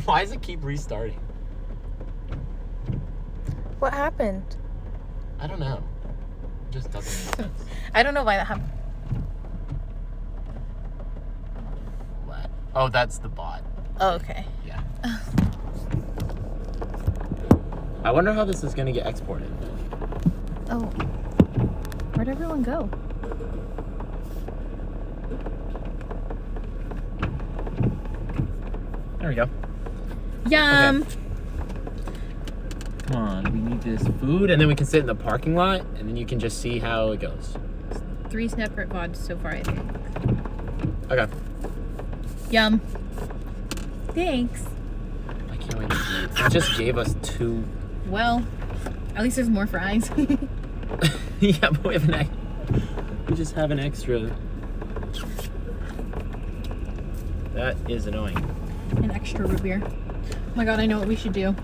Why does it keep restarting? What happened? I don't know. It just doesn't make sense. I don't know why that happened. What? Oh, that's the bot. Oh, okay. Yeah. I wonder how this is going to get exported. Oh. Where'd everyone go? There we go. Yum. Okay. Come on, we need this food, and then we can sit in the parking lot, and then you can just see how it goes. 3 separate VODs so far, I think. Okay. Yum. Thanks. I can't wait to eat. It just gave us 2. Well, at least there's more fries. Yeah, but we just have an extra. That is annoying. An extra root beer. Oh my god, I know what we should do.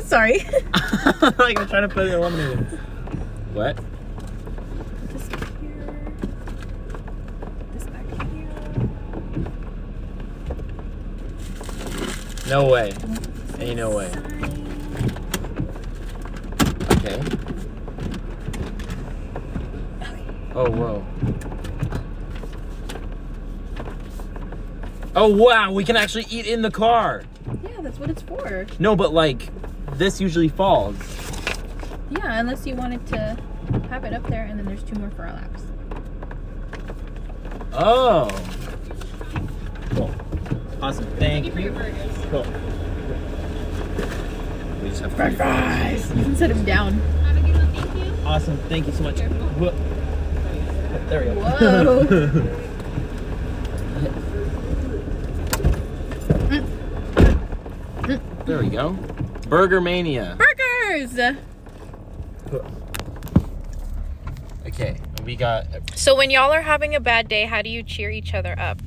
Sorry. Like I'm trying to put it in lemonade. What? This back here. This back here. No way. Ain't no way. Okay. Oh, whoa. Oh, wow. We can actually eat in the car. Yeah, that's what it's for. No, but like, this usually falls. Yeah, unless you wanted to have it up there and then there's 2 more for our laps. Oh. Cool. Awesome. Thank you. For your burgers. Cool. We just have french fries. You can set them down. Have a good one, thank you. Awesome. Thank you so much. Careful. There we go. Whoa. There we go. Burger Mania. Burgers! Okay, we got... So when y'all are having a bad day, how do you cheer each other up?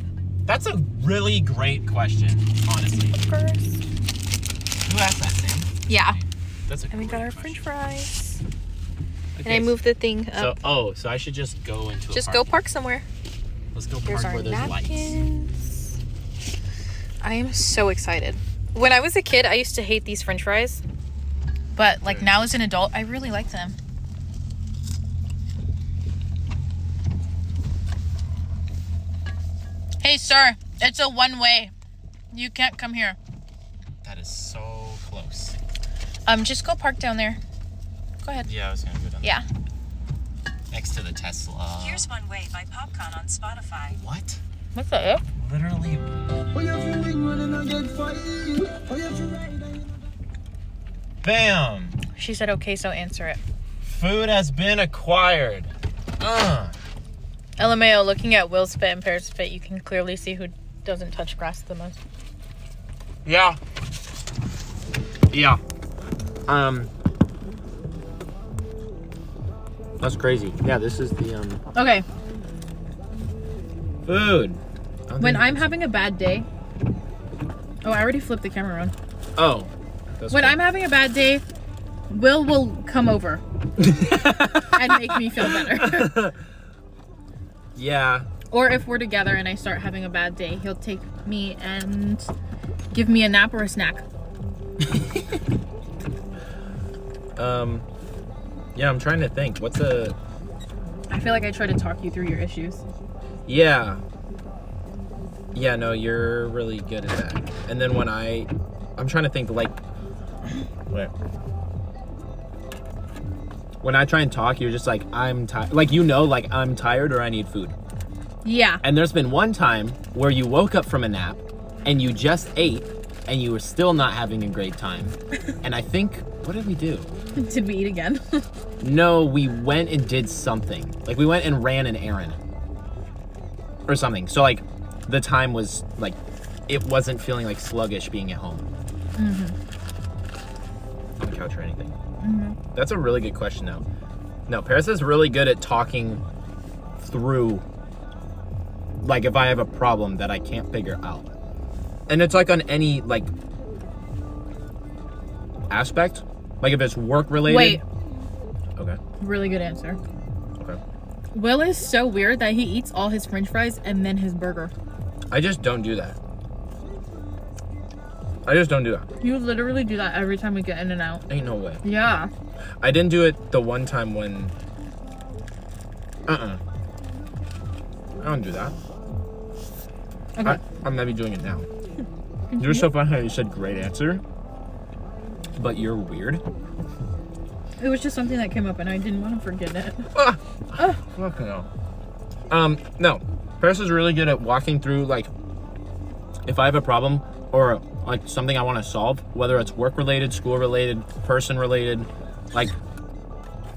That's a really great question, honestly. First. Who asked that, Sam? Yeah. That's a And we got great our question. french fries. Okay, And I moved the thing up. So I should just go into Just a go parking park somewhere. lot. Let's go Here's park our where there's lights. napkins. I am so excited. When I was a kid, I used to hate these french fries. But like now as an adult, I really like them. Hey, sir, it's a one-way. You can't come here. That is so close. Just go park down there. Go ahead. Yeah, I was gonna go down Yeah. there. Next to the Tesla. Here's One Way by Popcorn on Spotify. What? What's that? Literally. Bam! She said, okay, so answer it. Food has been acquired. LMAO, looking at Will's fit and Pear's fit, you can clearly see who doesn't touch grass the most. Yeah. Yeah. That's crazy. Yeah, this is the Okay, food. when I'm having a bad day... Oh, I already flipped the camera around. Oh. When I'm having a bad day, Will come over and make me feel better. Yeah. Or if we're together and I start having a bad day, he'll take me and give me a nap or a snack. Yeah, I'm trying to think. What's a... I feel like I try to talk you through your issues. Yeah. Yeah, no, you're really good at that. And then when I'm trying to think, like... Wait. When I try and talk, you're just like, I'm tired. Like, you know, like, I'm tired or I need food. Yeah. And there's been one time where you woke up from a nap and you just ate and you were still not having a great time. And I think, what did we do? Did we eat again? No, we went and did something. Like, we went and ran an errand. Or something. So, like, the time was, like, it wasn't feeling, like, sluggish being at home. Mm-hmm. On the couch or anything. Mm-hmm. That's a really good question, though. No, Paris is really good at talking through, like, if I have a problem that I can't figure out. And it's, like, on any, like, aspect. Like, if it's work-related. Wait. Okay. Really good answer. Okay. Will is so weird that he eats all his french fries and then his burger. I just don't do that. I just don't do that. You literally do that every time we get in and out. Ain't no way. Yeah. I didn't do it the one time when... I don't do that. Okay. I'm maybe doing it now. You're so funny how you said great answer, but you're weird. It was just something that came up and I didn't want to forget it. Fucking hell. No. Paris is really good at walking through, like, if I have a problem or, like, something I want to solve, whether it's work-related, school-related, person-related, like,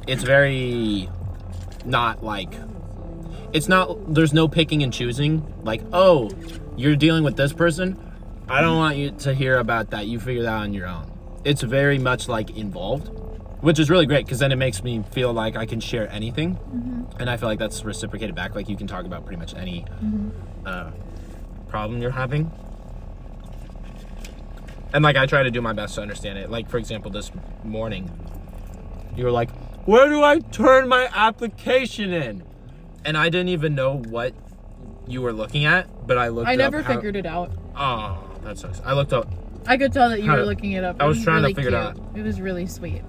it's very not, like, it's not, there's no picking and choosing. Like, oh, you're dealing with this person? I don't want you to hear about that. You figure that out on your own. It's very much, like, involved, which is really great because then it makes me feel like I can share anything. And I feel like that's reciprocated back. Like, you can talk about pretty much any problem you're having. And, like, I try to do my best to understand it. Like, for example, this morning, you were like, where do I turn my application in? And I didn't even know what you were looking at, but I looked up. I never figured it out. Oh, that sucks. I looked up. I could tell that you were looking it up. I was trying to figure it out. It was really sweet.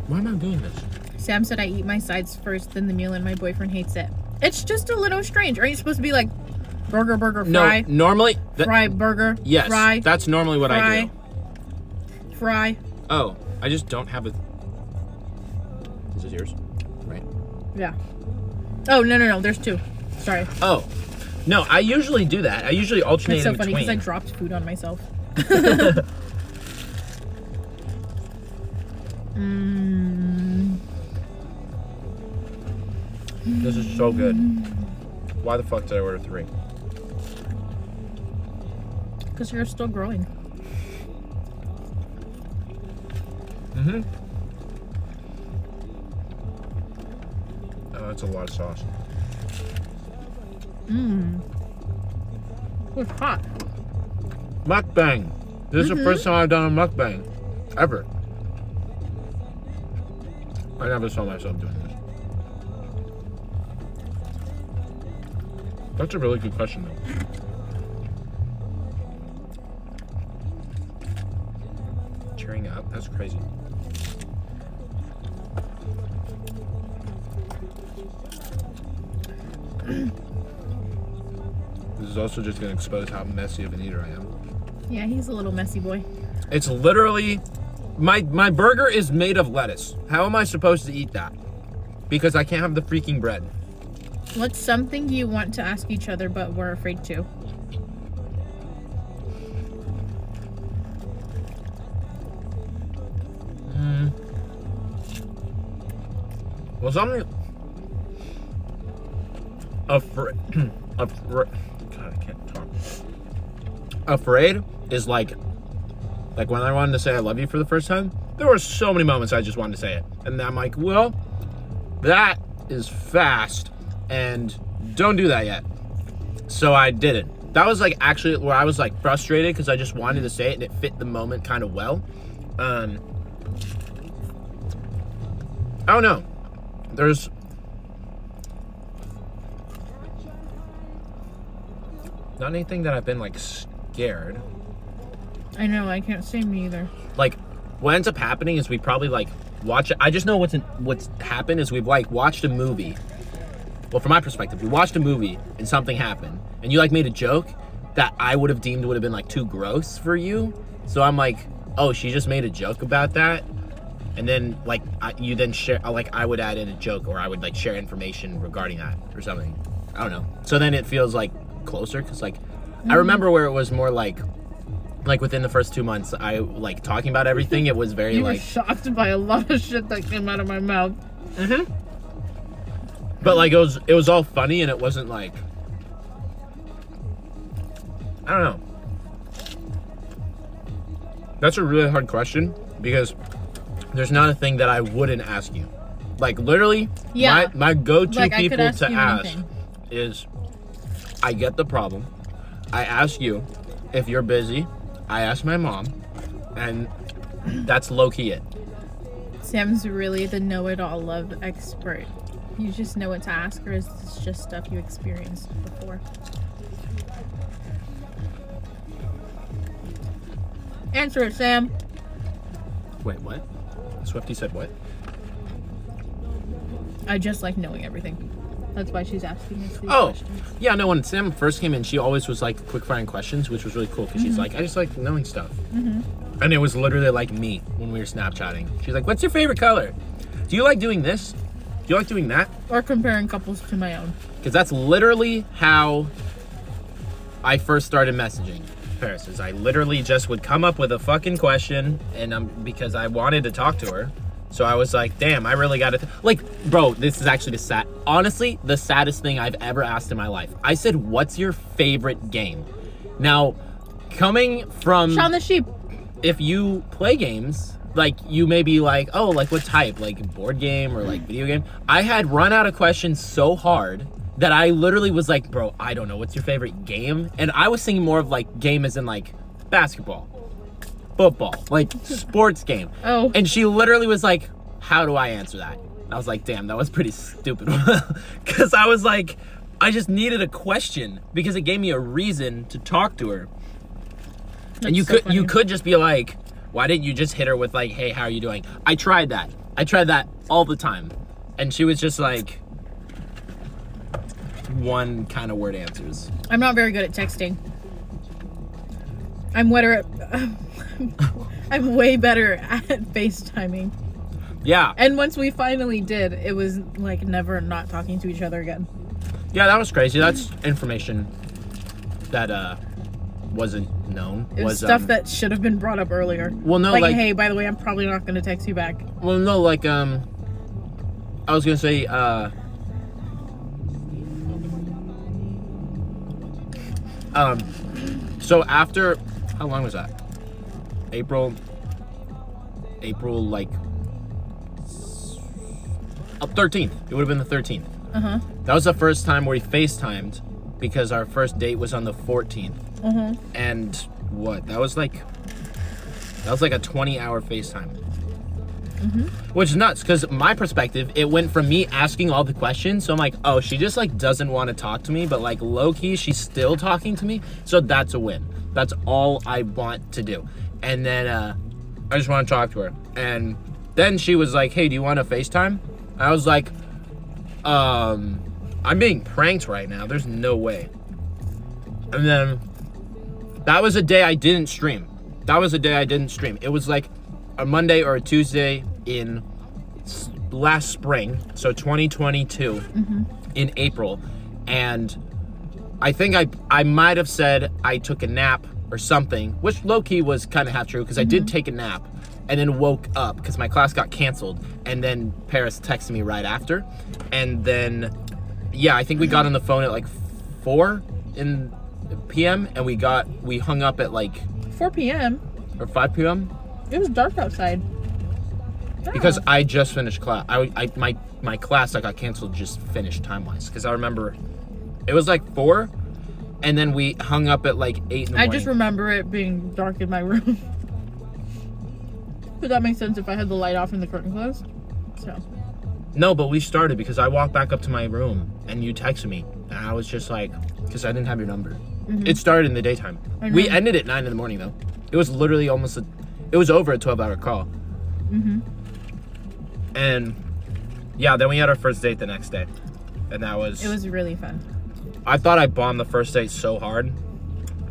Why am I doing this? Sam said I eat my sides first, then the meal, and my boyfriend hates it. It's just a little strange. Aren't you supposed to be like burger, fry? No, normally... Fry, burger, yes, fry. That's normally what I do. Fry. Oh, I just don't have a... Is this yours? Right? Yeah. Oh, no. There's two. Sorry. Oh. No, I usually do that. I usually alternate That's so in funny between. because I dropped food on myself. This is so good. Why the fuck did I order 3? Because you're still growing. Oh, that's a lot of sauce. It's hot. Mukbang. This is the first time I've done a mukbang. Ever. I never saw myself doing this. That's a really good question, though. Cheering up? That's crazy. This is also just going to expose how messy of an eater I am. Yeah, he's a little messy boy. It's literally... My burger is made of lettuce. How am I supposed to eat that? Because I can't have the freaking bread. What's something you want to ask each other but we're afraid to? Well, something... God, I can't talk. Afraid is like when I wanted to say I love you for the first time, there were so many moments I just wanted to say it. And I'm like, well, that is fast and don't do that yet. So I didn't. That was like actually where I was like frustrated because I just wanted to say it and it fit the moment kind of well. I don't know. There's not anything that I've been like scared. I know, I can't say me either. Like, what ends up happening is we probably like watch it. I just know what's happened is we've like watched a movie. Well, from my perspective, we watched a movie and something happened, and you like made a joke that I would have deemed would have been like too gross for you. So I'm like, oh, she just made a joke about that, and then like you then share, like I would add in a joke or I would like share information regarding that or something. I don't know. So then it feels like closer because like I remember where it was more like within the first 2 months, I like talking about everything. It was very You like were shocked by a lot of shit that came out of my mouth. But like it was all funny and it wasn't like, I don't know. That's a really hard question because there's not a thing that I wouldn't ask you. Like literally, Yeah. my go-to Like, I could people ask to you ask anything. is, I get the problem. I ask you if you're busy. I ask my mom, and that's low-key it. Sam's really the know-it-all love expert. You just know what to ask, or is this just stuff you experienced before? Answer it, Sam. Wait, what? Swifty said what? I just like knowing everything. That's why she's asking us these Oh, questions. yeah, no, when Sam first came in, she always was like quick firing questions, which was really cool because she's like, I just like knowing stuff. And it was literally like me when we were Snapchatting. She's like, what's your favorite color? Do you like doing this? Do you like doing that? Or comparing couples to my own. Because that's literally how I first started messaging Paris. Is I literally just would come up with a fucking question, and because I wanted to talk to her. So I was like, damn, I really got to... Like, bro, this is actually honestly, the saddest thing I've ever asked in my life. I said, what's your favorite game? Now, coming from... Shaun the Sheep. If you play games, like, you may be like, oh, like, what type? Like, board game or, like, video game? I had run out of questions so hard that I literally was like, bro, I don't know. What's your favorite game? And I was thinking more of, like, game as in, like, basketball. Football, like sports game. Oh. And she literally was like, how do I answer that? And I was like, damn, that was pretty stupid. Because I was like, I just needed a question because it gave me a reason to talk to her. And you could just be like, why didn't you just hit her with like, hey, how are you doing? I tried that all the time. And she was just like one kind of word answers. I'm not very good at texting. I'm way better at FaceTiming. Yeah. And once we finally did, it was like never not talking to each other again. Yeah, that was crazy. That's information that wasn't known. It was stuff that should have been brought up earlier. Well, no, like, hey, by the way, I'm probably not going to text you back. Well, no, like, I was going to say, so after, how long was that? April, like, 13th. It would have been the 13th. Uh-huh. That was the first time where we FaceTimed because our first date was on the 14th. Uh-huh. And what? That was like a 20-hour FaceTime. Mm-hmm. Which is nuts, because my perspective, it went from me asking all the questions, so I'm like, oh, she just like doesn't want to talk to me, but like low-key, she's still talking to me, so that's a win. That's all I want to do. And then I just want to talk to her. And then she was like, hey, do you want to FaceTime? I was like, I'm being pranked right now. There's no way. And then that was a day I didn't stream. It was like a Monday or a Tuesday in last spring, so 2022, in April. And I think I might have said I took a nap or something, which low-key was kind of half true, because I did take a nap and then woke up because my class got canceled, and then Paris texted me right after. And then, yeah, I think we got on the phone at like 4 p.m. and we hung up at like 4 p.m. or 5 p.m. It was dark outside. Because I just finished class. My class that got canceled just finished time-wise. Because I remember it was like 4, and then we hung up at like 8 in the morning. I just remember it being dark in my room. But that makes sense if I had the light off and the curtain closed. So. No, but we started because I walked back up to my room and you texted me. And I was just like, because I didn't have your number. It started in the daytime. We ended at 9 in the morning though. It was literally it was over a 12-hour call. And yeah, then we had our first date the next day. And that was... It was really fun. I thought I bombed the first date so hard.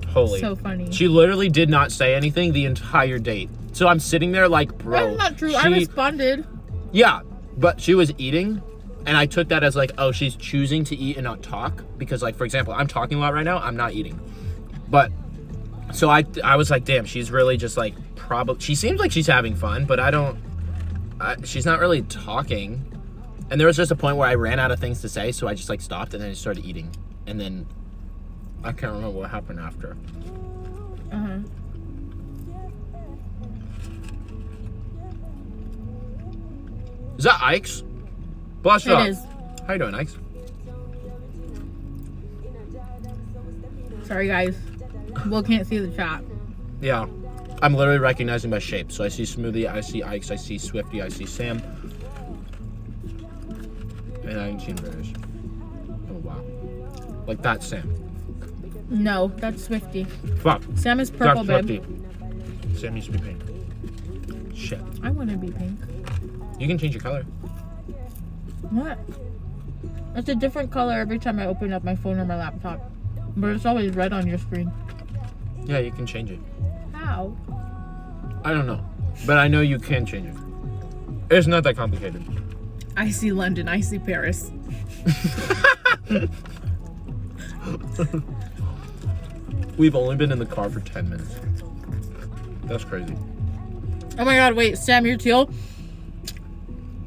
Holy. So funny. She literally did not say anything the entire date. So I'm sitting there like, bro. That's not true. I responded. Yeah, but she was eating. And I took that as like, oh, she's choosing to eat and not talk. Because like, for example, I'm talking a lot right now. I'm not eating. But, so I was like, damn, she's really just like, probably, she seems like she's having fun. But she's not really talking. And there was just a point where I ran out of things to say. So I just like stopped and then I started eating. And then I can't remember what happened after. Is that Ike's? Bless It is. How you doing, Ike's? Sorry, guys. Will can't see the chat. Yeah. I'm literally recognizing by shape. So I see Smoothie, I see Ike's, I see Swifty, I see Sam. And I haven't seen Bears. Oh, wow. Like that's Sam. No, that's Swifty. Fuck. Sam is purple, That's babe. Swifty. Sam used to be pink. Shit. I want to be pink. You can change your color. What? It's a different color every time I open up my phone or my laptop. But it's always red on your screen. Yeah, you can change it. How? I don't know. But I know you can change it. It's not that complicated. I see London. I see Paris. We've only been in the car for 10 minutes. That's crazy. Oh my god, wait, Sam, you're teal?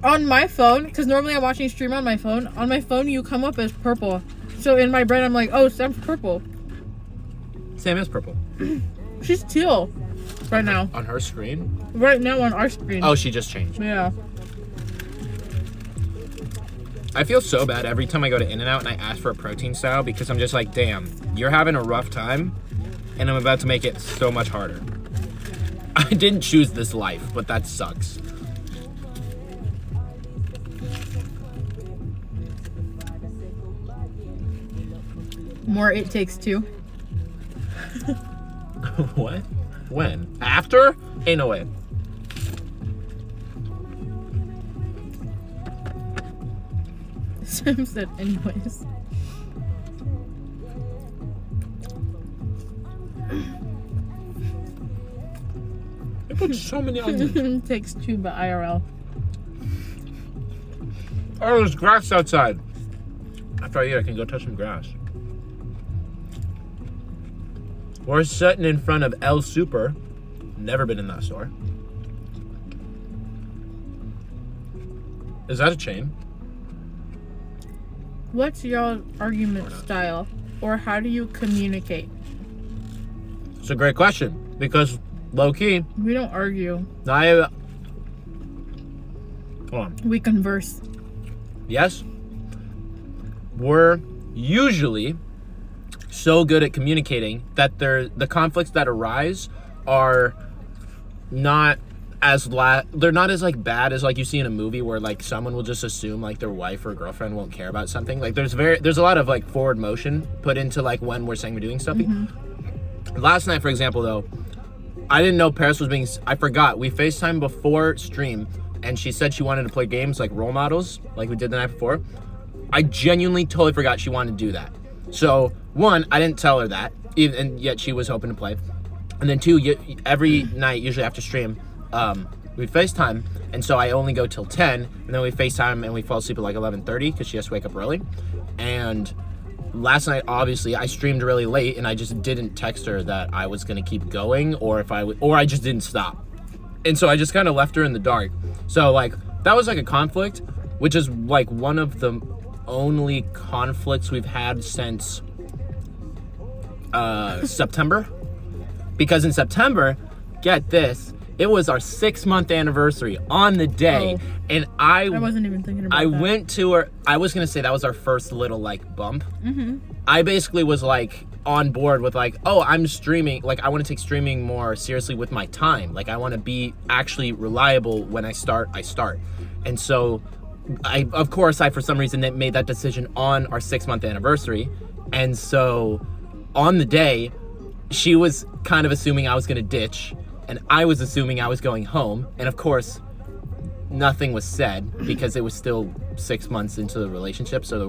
On my phone, because normally I'm watching a stream on my phone. On my phone, you come up as purple. So in my brain, I'm like, oh, Sam's purple. Sam is purple. She's teal right now. On her screen? Right now on our screen. Oh, she just changed. Yeah. I feel so bad every time I go to In-N-Out and I ask for a protein style because I'm just like, damn, you're having a rough time and I'm about to make it so much harder. I didn't choose this life, but that sucks. More It Takes Two. What? When? After? Ain't no way. Sam said anyways. I put so many onions. Takes Two by IRL. Oh, there's grass outside. After I eat, I can go touch some grass. We're sitting in front of El Super. Never been in that store. Is that a chain? What's your argument style? Or how do you communicate? It's a great question because low key, We don't argue. hold on. We converse. Yes, we're usually so good at communicating that the conflicts that arise are not they're not as like bad as like you see in a movie where like someone will just assume like their wife or girlfriend won't care about something. Like there's a lot of like forward motion put into like when we're saying we're doing something. Last night, for example, though, I didn't know Paris was I forgot. We FaceTimed before stream and she said she wanted to play games like role models like we did the night before. I genuinely totally forgot she wanted to do that. So one, I didn't tell her that, and yet she was hoping to play. And then two, every night, usually after stream, we FaceTime, and so I only go till 10, and then we FaceTime and we fall asleep at like 11:30 because she has to wake up early. And last night, obviously, I streamed really late, and I just didn't text her that I was gonna keep going, or I just didn't stop. And so I just kind of left her in the dark. So like that was like a conflict, which is like one of the only conflicts we've had since September. Because in September, get this, it was our 6-month anniversary on the day. Oh. And I wasn't even thinking about that. I went to her, I was gonna say that was our first little like bump. I basically was like on board with like, oh, I'm streaming, like I want to take streaming more seriously with my time. Like I want to be actually reliable. When I start. And so of course for some reason made that decision on our 6-month anniversary. And so on the day, she was kind of assuming I was gonna ditch, and I was assuming I was going home. And of course, nothing was said because it was still 6 months into the relationship, so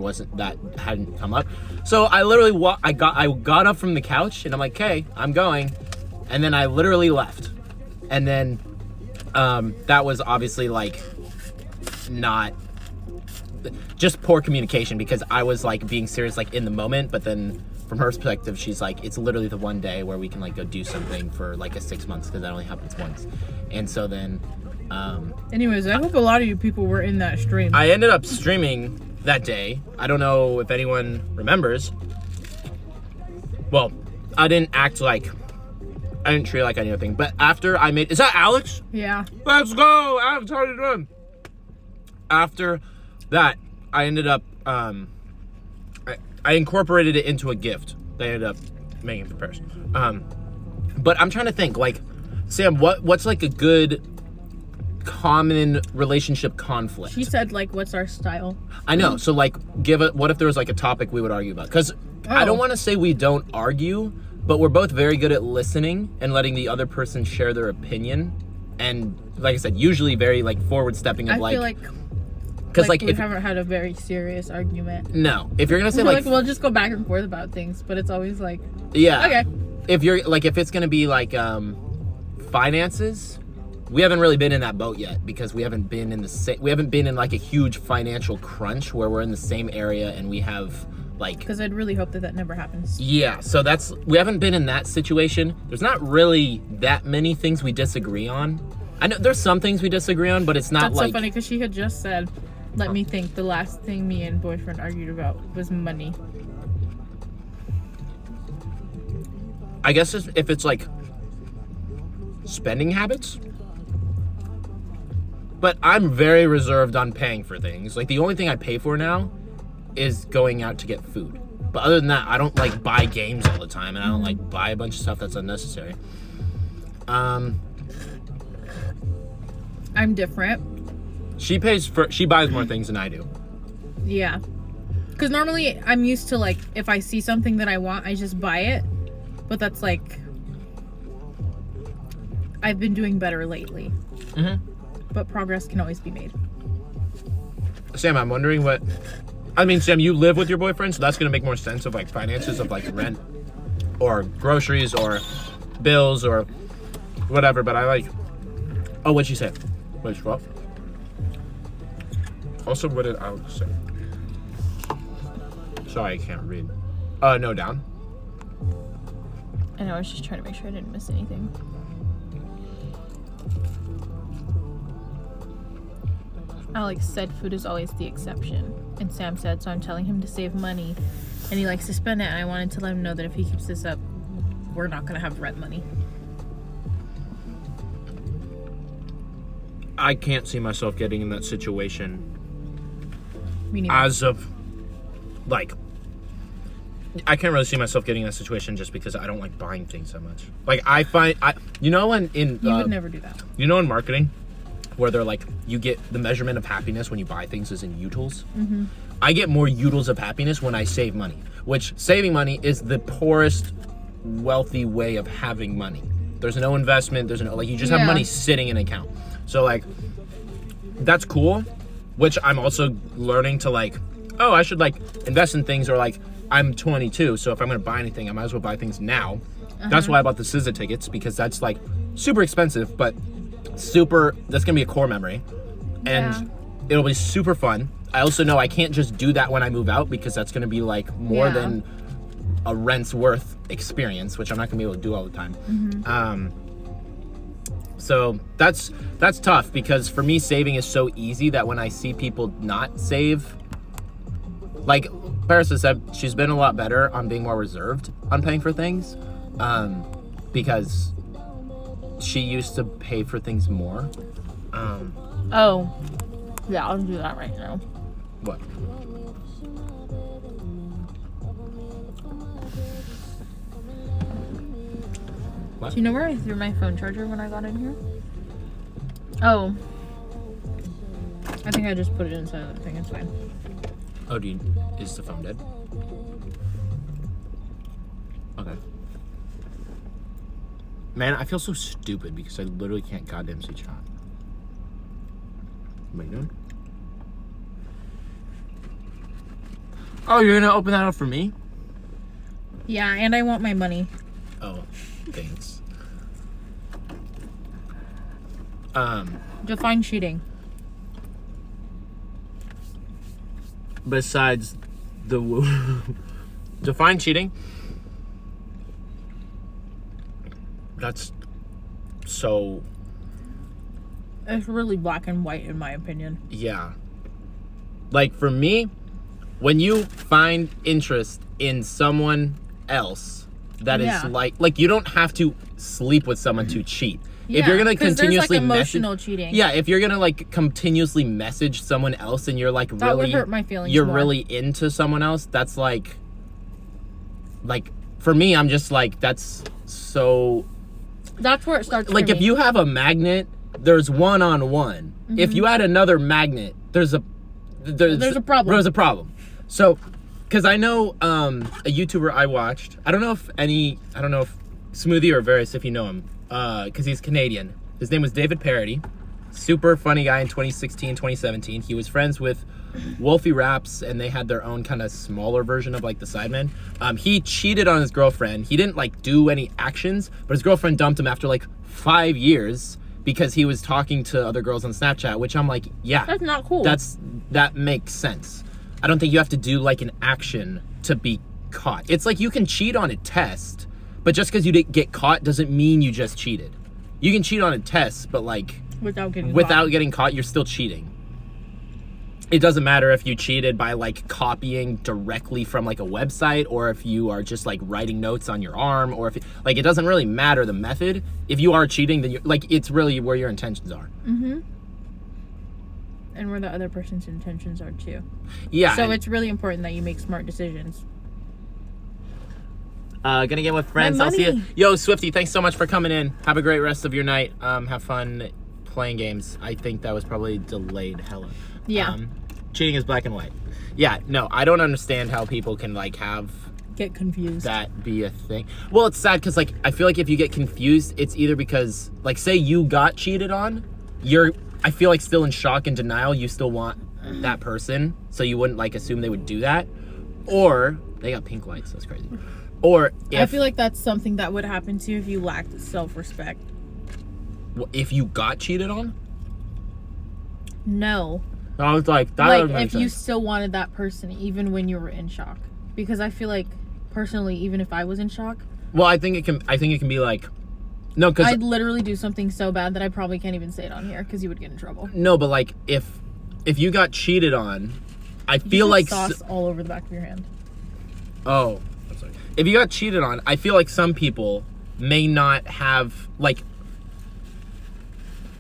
hadn't come up. So I literally I got up from the couch and I'm like, okay, I'm going. And then I literally left. And then that was obviously like not just poor communication because I was like being serious like in the moment, but then from her perspective, she's like, it's literally the one day where we can like go do something for like a 6 months because that only happens once. And so then anyways, I hope a lot of you people were in that stream. I ended up streaming that day. I don't know if anyone remembers. Well, I didn't treat like anything. But after I made, is that Alex? Yeah. Let's go, Alex, how are you doing? After that, I ended up, I incorporated it into a gift that I ended up making for Paris. But I'm trying to think, like, Sam, what's like a good common relationship conflict? She said, like, what's our style? I know. So, like, what if there was like a topic we would argue about? Because I don't want to say we don't argue, but we're both very good at listening and letting the other person share their opinion. And like I said, usually very like forward stepping of I feel like because like we if, haven't had a very serious argument. no, if you're gonna say We're like we'll just go back and forth about things, but it's always like, yeah, okay. if you're like if it's gonna be like finances, we haven't really been in that boat yet because we haven't been in like a huge financial crunch where we're in the same area and we have like, because I'd really hope that never happens. yeah, so we haven't been in that situation. There's not really that many things we disagree on. I know there's some things we disagree on, but it's not That's like so funny because she had just said, let me think, the last thing me and boyfriend argued about was money. I guess if it's like spending habits. But I'm very reserved on paying for things. Like the only thing I pay for now is going out to get food. But other than that, I don't like buy games all the time, and I don't like buy a bunch of stuff that's unnecessary. I'm different. She buys more things than I do. Yeah. Because normally I'm used to like, if I see something that I want, I just buy it. But that's like, I've been doing better lately. Mm-hmm. But progress can always be made. Sam, I'm wondering Sam, you live with your boyfriend, so that's going to make more sense of like finances of like rent or groceries or bills or whatever. But I like, oh, what'd she say? Wait, what? Also, what did Alex say? Sorry, I can't read. No, down. I know, I was just trying to make sure I didn't miss anything. Alex said food is always the exception. And Sam said, so I'm telling him to save money. And he likes to spend it. And I wanted to let him know that if he keeps this up, we're not going to have rent money. I can't see myself getting in that situation. Me neither. As of, like, I can't really see myself getting in that situation just because I don't like buying things so much. Like, you would never do that. You know in marketing, where they're like, you get the measurement of happiness when you buy things is in utils. Mm-hmm. I get more utils of happiness when I save money, which saving money is the poorest wealthy way of having money. There's no investment. There's no, like, you just have money sitting in an account. So like, that's cool, which I'm also learning to like, oh, I should like invest in things, or like, I'm 22, so if I'm gonna buy anything, I might as well buy things now. That's why I bought the SZA tickets, because that's like super expensive, but that's gonna be a core memory, and it'll be super fun. I also know I can't just do that when I move out, because that's gonna be like more than a rent's worth experience, which I'm not gonna be able to do all the time. So that's tough, because for me, saving is so easy that when I see people not save, like Paris has said, she's been a lot better on being more reserved on paying for things, because she used to pay for things more. Oh, yeah, I'll do that right now. What? What? Do you know where I threw my phone charger when I got in here? Oh. I think I just put it inside of the thing. It's fine. Oh, is the phone dead? Okay. Man, I feel so stupid because I literally can't goddamn see chat. What are you doing? Oh, you're gonna open that up for me? Yeah, and I want my money. Oh, thanks. Define cheating. Besides the define cheating. That's so. It's really black and white in my opinion. Yeah. Like for me, when you find interest in someone else that is like you don't have to sleep with someone to cheat. If you're gonna continuously there's like emotional cheating. Yeah, if you're gonna like continuously message someone else and you're like that would hurt my feelings. You're more. really into someone else. That's like for me, I'm just like that's so. That's where it starts. Like if you have a magnet, there's one-on-one. If you add another magnet, there's a problem. There's a problem. So because I know a YouTuber I watched. I don't know if Smoothie or Varys, if you know him, because he's Canadian. His name was David Parody. Super funny guy in 2016, 2017. He was friends with Wolfie Raps, and they had their own kind of smaller version of like the Sidemen. He cheated on his girlfriend. He didn't like do any actions, but his girlfriend dumped him after like 5 years because he was talking to other girls on Snapchat, which I'm like, yeah. That's not cool. That makes sense. I don't think you have to do like an action to be caught. It's like you can cheat on a test, but just because you didn't get caught doesn't mean you just cheated. You can cheat on a test, but like without getting caught, you're still cheating. It doesn't matter if you cheated by like copying directly from like a website, or if you are just like writing notes on your arm, or if like it doesn't really matter the method. If you are cheating, then it's really where your intentions are. Mm-hmm. And where the other person's intentions are too. Yeah. So it's really important that you make smart decisions. Gonna get with friends. I'll see you. Yo, Swifty, thanks so much for coming in. Have a great rest of your night. Have fun playing games. I think that was probably delayed hella. Yeah. Cheating is black and white. Yeah, no, I don't understand how people can like get confused. That be a thing. Well, it's sad because like I feel like if you get confused, it's either because like say you got cheated on, I feel like still in shock and denial. You still want that person, so you wouldn't like assume they would do that. Or they got pink lights. That's crazy. Or I feel like that's something that would happen to you if you lacked self-respect. If you got cheated on? No. I was like, that like if you still wanted that person even when you were in shock. Because I feel like personally, even if I was in shock. Well, I think it can be like, no, because I'd literally do something so bad that I probably can't even say it on here because you would get in trouble. No, but like if you got cheated on, I feel like sauce all over the back of your hand. Oh, I'm sorry. If you got cheated on, I feel like some people may not have like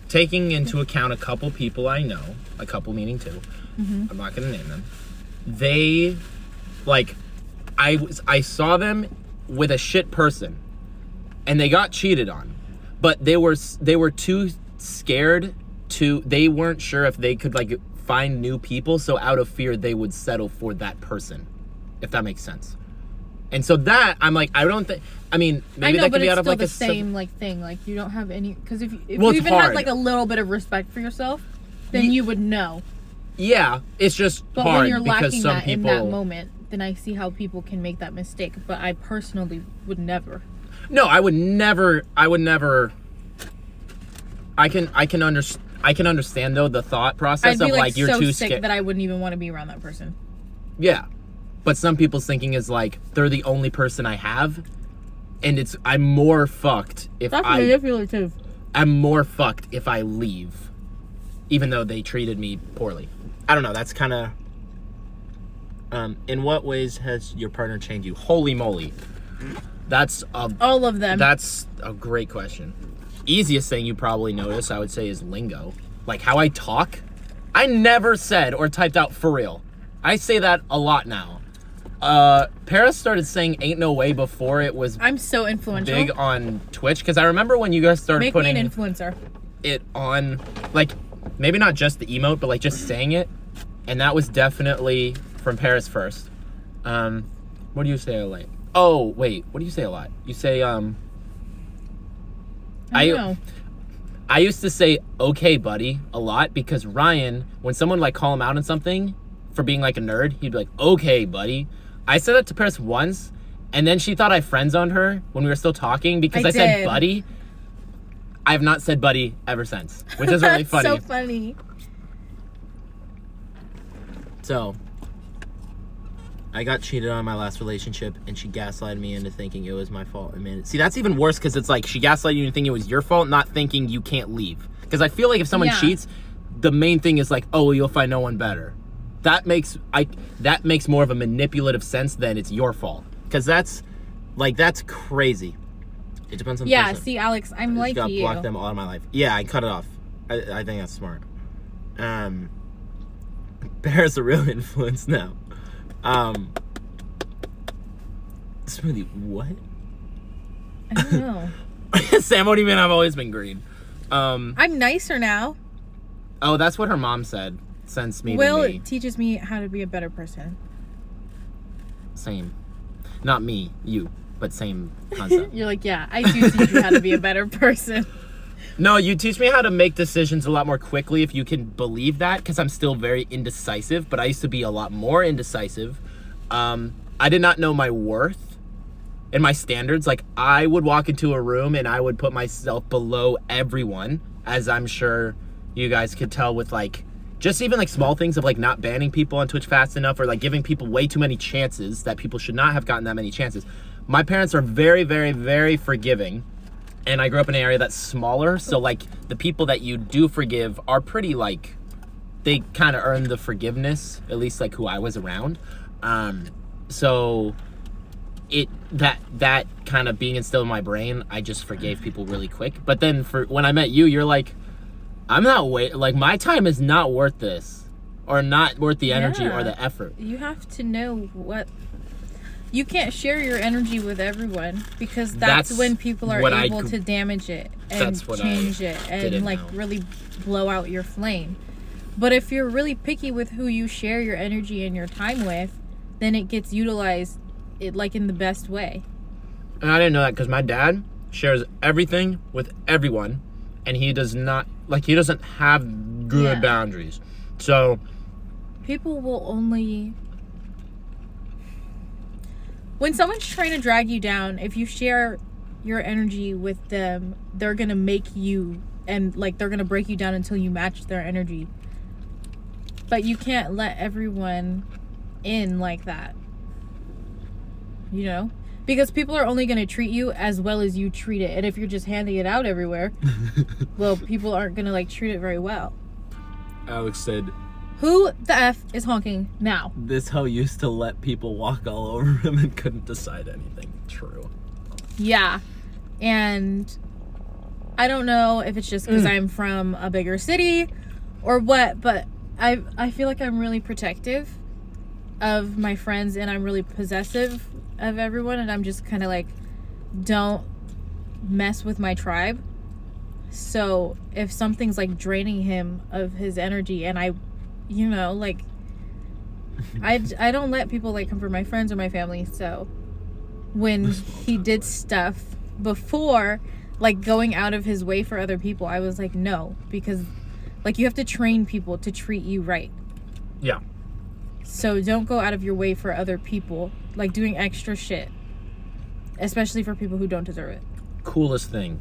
taking into account a couple people I know, a couple meaning two. Mm-hmm. I'm not gonna name them. They like I saw them with a shit person, and they got cheated on, but they were too scared to. They weren't sure if they could like find new people, so out of fear they would settle for that person, if that makes sense. And so that I'm like, I don't think. I mean, maybe that could be out of like the same like thing. Like you don't have any because if you even hard. had like a little bit of respect for yourself, then you would know. Yeah, it's just but hard when you're because lacking some that people in that moment, then I see how people can make that mistake. But I personally would never. No, I would never. I can understand though the thought process I'd be of like you're so too sick scared that I wouldn't even want to be around that person. Yeah, but some people's thinking is like they're the only person I have, and I'm more fucked if That's manipulative. I'm more fucked if I leave, even though they treated me poorly. I don't know. That's kind of. In what ways has your partner changed you? Holy moly, that's all of them. That's a great question. Easiest thing you probably notice, I would say, is lingo. Like how I talk. I never said or typed out for real. I say that a lot now. Paris started saying "ain't no way" before it was. I'm so influential. Big on Twitch because I remember when you guys started putting me an influencer. It on, like maybe not just the emote, but like just saying it, and that was definitely from Paris first. What do you say a lot? Oh wait, what do you say a lot? You say I used to say "okay, buddy" a lot because Ryan, when someone like call him out on something for being like a nerd, he'd be like, "Okay, buddy." I said that to Paris once, and then she thought I friend zoned her when we were still talking because I said "buddy." I have not said "buddy" ever since, which is really funny. So funny. So, I got cheated on in my last relationship, and she gaslighted me into thinking it was my fault. See, that's even worse because it's like she gaslighted you into thinking it was your fault, not thinking you can't leave. Because I feel like if someone cheats, the main thing is like, oh, you'll find no one better. That makes more of a manipulative sense than it's your fault. Because that's crazy. It depends on the person. See, Alex, I'm like you. I blocked them all of my life. Yeah, I cut it off. I think that's smart. Bear's a real influence now. Smoothie, what? I don't know. Sam, what do you mean I've always been green? I'm nicer now. Oh, that's what her mom said. Since meeting me. Will teaches me how to be a better person. Same. Not me, you, but same concept. You're like, yeah, I do teach you how to be a better person. No, you teach me how to make decisions a lot more quickly, if you can believe that, because I'm still very indecisive, but I used to be a lot more indecisive. I did not know my worth and my standards. Like, I would walk into a room and I would put myself below everyone, as I'm sure you guys could tell with, like, just even, like, small things of, like, not banning people on Twitch fast enough, or, like, giving people way too many chances that people should not have gotten that many chances. My parents are very, very, very forgiving. And I grew up in an area that's smaller, so, like, the people that you do forgive are pretty, like, they kind of earn the forgiveness, at least, like, who I was around. So that kind of being instilled in my brain, I just forgave people really quick. But then when I met you, you're like, I'm not like, my time is not worth this, or not worth the energy or the effort. You have to know what... You can't share your energy with everyone, because that's when people are able to damage it and change it and, like, really blow out your flame. But if you're really picky with who you share your energy and your time with, then it gets utilized, like, in the best way. And I didn't know that, because my dad shares everything with everyone, and he does not, like, he doesn't have good boundaries. So people will only... When someone's trying to drag you down, if you share your energy with them, they're going to make you, and, like, they're going to break you down until you match their energy. But you can't let everyone in like that. You know? Because people are only going to treat you as well as you treat it. And if you're just handing it out everywhere, well, people aren't going to, like, treat it very well. Alex said, who the F is honking now? This hoe used to let people walk all over him and couldn't decide anything. True. Yeah. And I don't know if it's just because I'm from a bigger city or what, but I feel like I'm really protective of my friends, and I'm really possessive of everyone, and I'm just kind of like, don't mess with my tribe. So if something's, like, draining him of his energy, and I, you know, like, I don't let people, like, come for my friends or my family. So when he did stuff before, like, going out of his way for other people, I was like, no, because, like, you have to train people to treat you right. Yeah. So don't go out of your way for other people, like, doing extra shit, especially for people who don't deserve it. Coolest thing.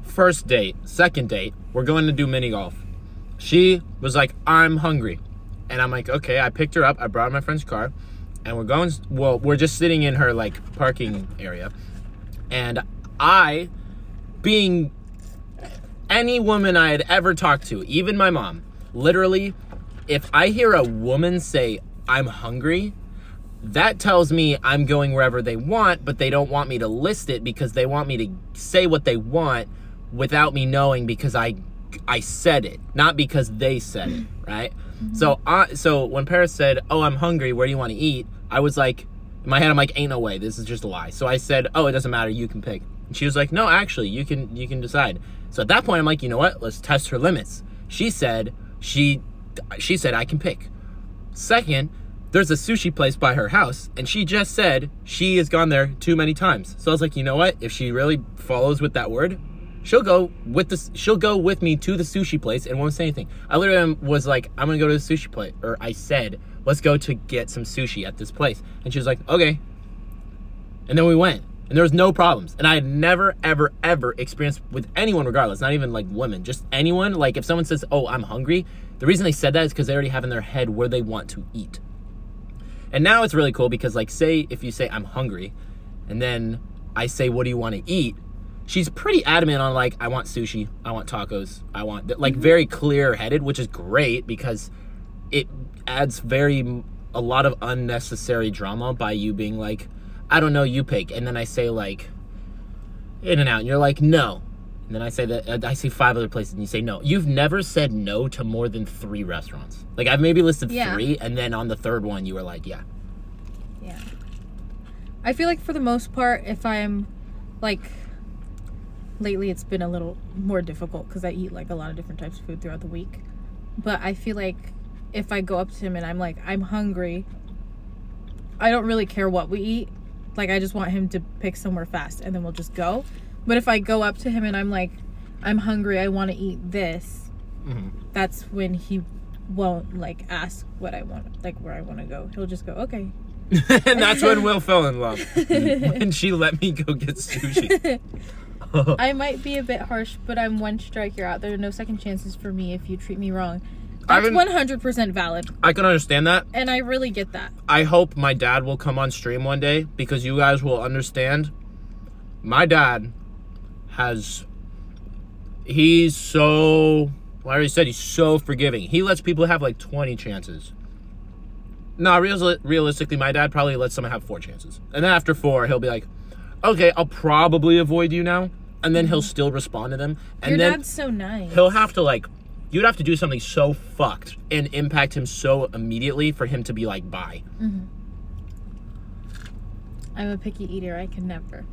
First date, second date, we're going to do mini golf. She was like, I'm hungry. And I'm like, okay. I picked her up. I brought her my friend's car. And we're going, well, we're just sitting in her, like, parking area. And I, being any woman I had ever talked to, even my mom, literally, if I hear a woman say, I'm hungry, that tells me I'm going wherever they want, but they don't want me to list it because they want me to say what they want without me knowing, because I said it, not because they said it, right? Mm-hmm. So when Paris said, oh, I'm hungry, where do you want to eat? I was like, in my head, I'm like, ain't no way, this is just a lie. So I said, oh, it doesn't matter, you can pick. And she was like, no, actually, you can decide. So at that point, I'm like, you know what? Let's test her limits. She said, she said I can pick. Second, there's a sushi place by her house, and she just said she has gone there too many times. So I was like, you know what? If she really follows with that word, she'll go with me to the sushi place and won't say anything. I literally was like, I'm gonna go to the sushi place, or I said, let's go to get some sushi at this place. And she was like, okay. And then we went, and there was no problems. And I had never, ever, ever experienced with anyone, regardless, not even, like, women, just anyone. Like, if someone says, oh, I'm hungry, the reason they said that is because they already have in their head where they want to eat. And now it's really cool because, like, say if you say I'm hungry, and then I say, what do you want to eat? She's pretty adamant on, like, I want sushi, I want tacos, I want, like, very clear-headed, which is great because it adds a lot of unnecessary drama by you being like, I don't know, you pick. And then I say, like, In-N-Out, and you're like, no. And then I say that, I see 5 other places, and you say no. You've never said no to more than 3 restaurants. Like, I've maybe listed 3, and then on the 3rd one, you were like, yeah. Yeah. I feel like for the most part, if I'm, like, lately it's been a little more difficult because I eat, like, a lot of different types of food throughout the week. But I feel like if I go up to him and I'm like, I'm hungry, I don't really care what we eat. Like, I just want him to pick somewhere fast, and then we'll just go. But if I go up to him and I'm like, I'm hungry, I want to eat this, that's when he won't, like, ask what I want, like, where I want to go. He'll just go, okay. And that's when Will fell in love. When she let me go get sushi. I might be a bit harsh, but I'm one strike, you're out. There are no second chances for me if you treat me wrong. That's 100% valid. I can understand that. And I really get that. I hope my dad will come on stream one day, because you guys will understand. My dad he's so, well, I already said he's so forgiving. He lets people have like 20 chances. No, realistically, my dad probably lets someone have 4 chances. And then after 4, he'll be like, okay, I'll probably avoid you now. And then he'll still respond to them. And Your then dad's so nice. He'll have to, like, you'd have to do something so fucked and impact him so immediately for him to be like, bye. I'm a picky eater. I can never.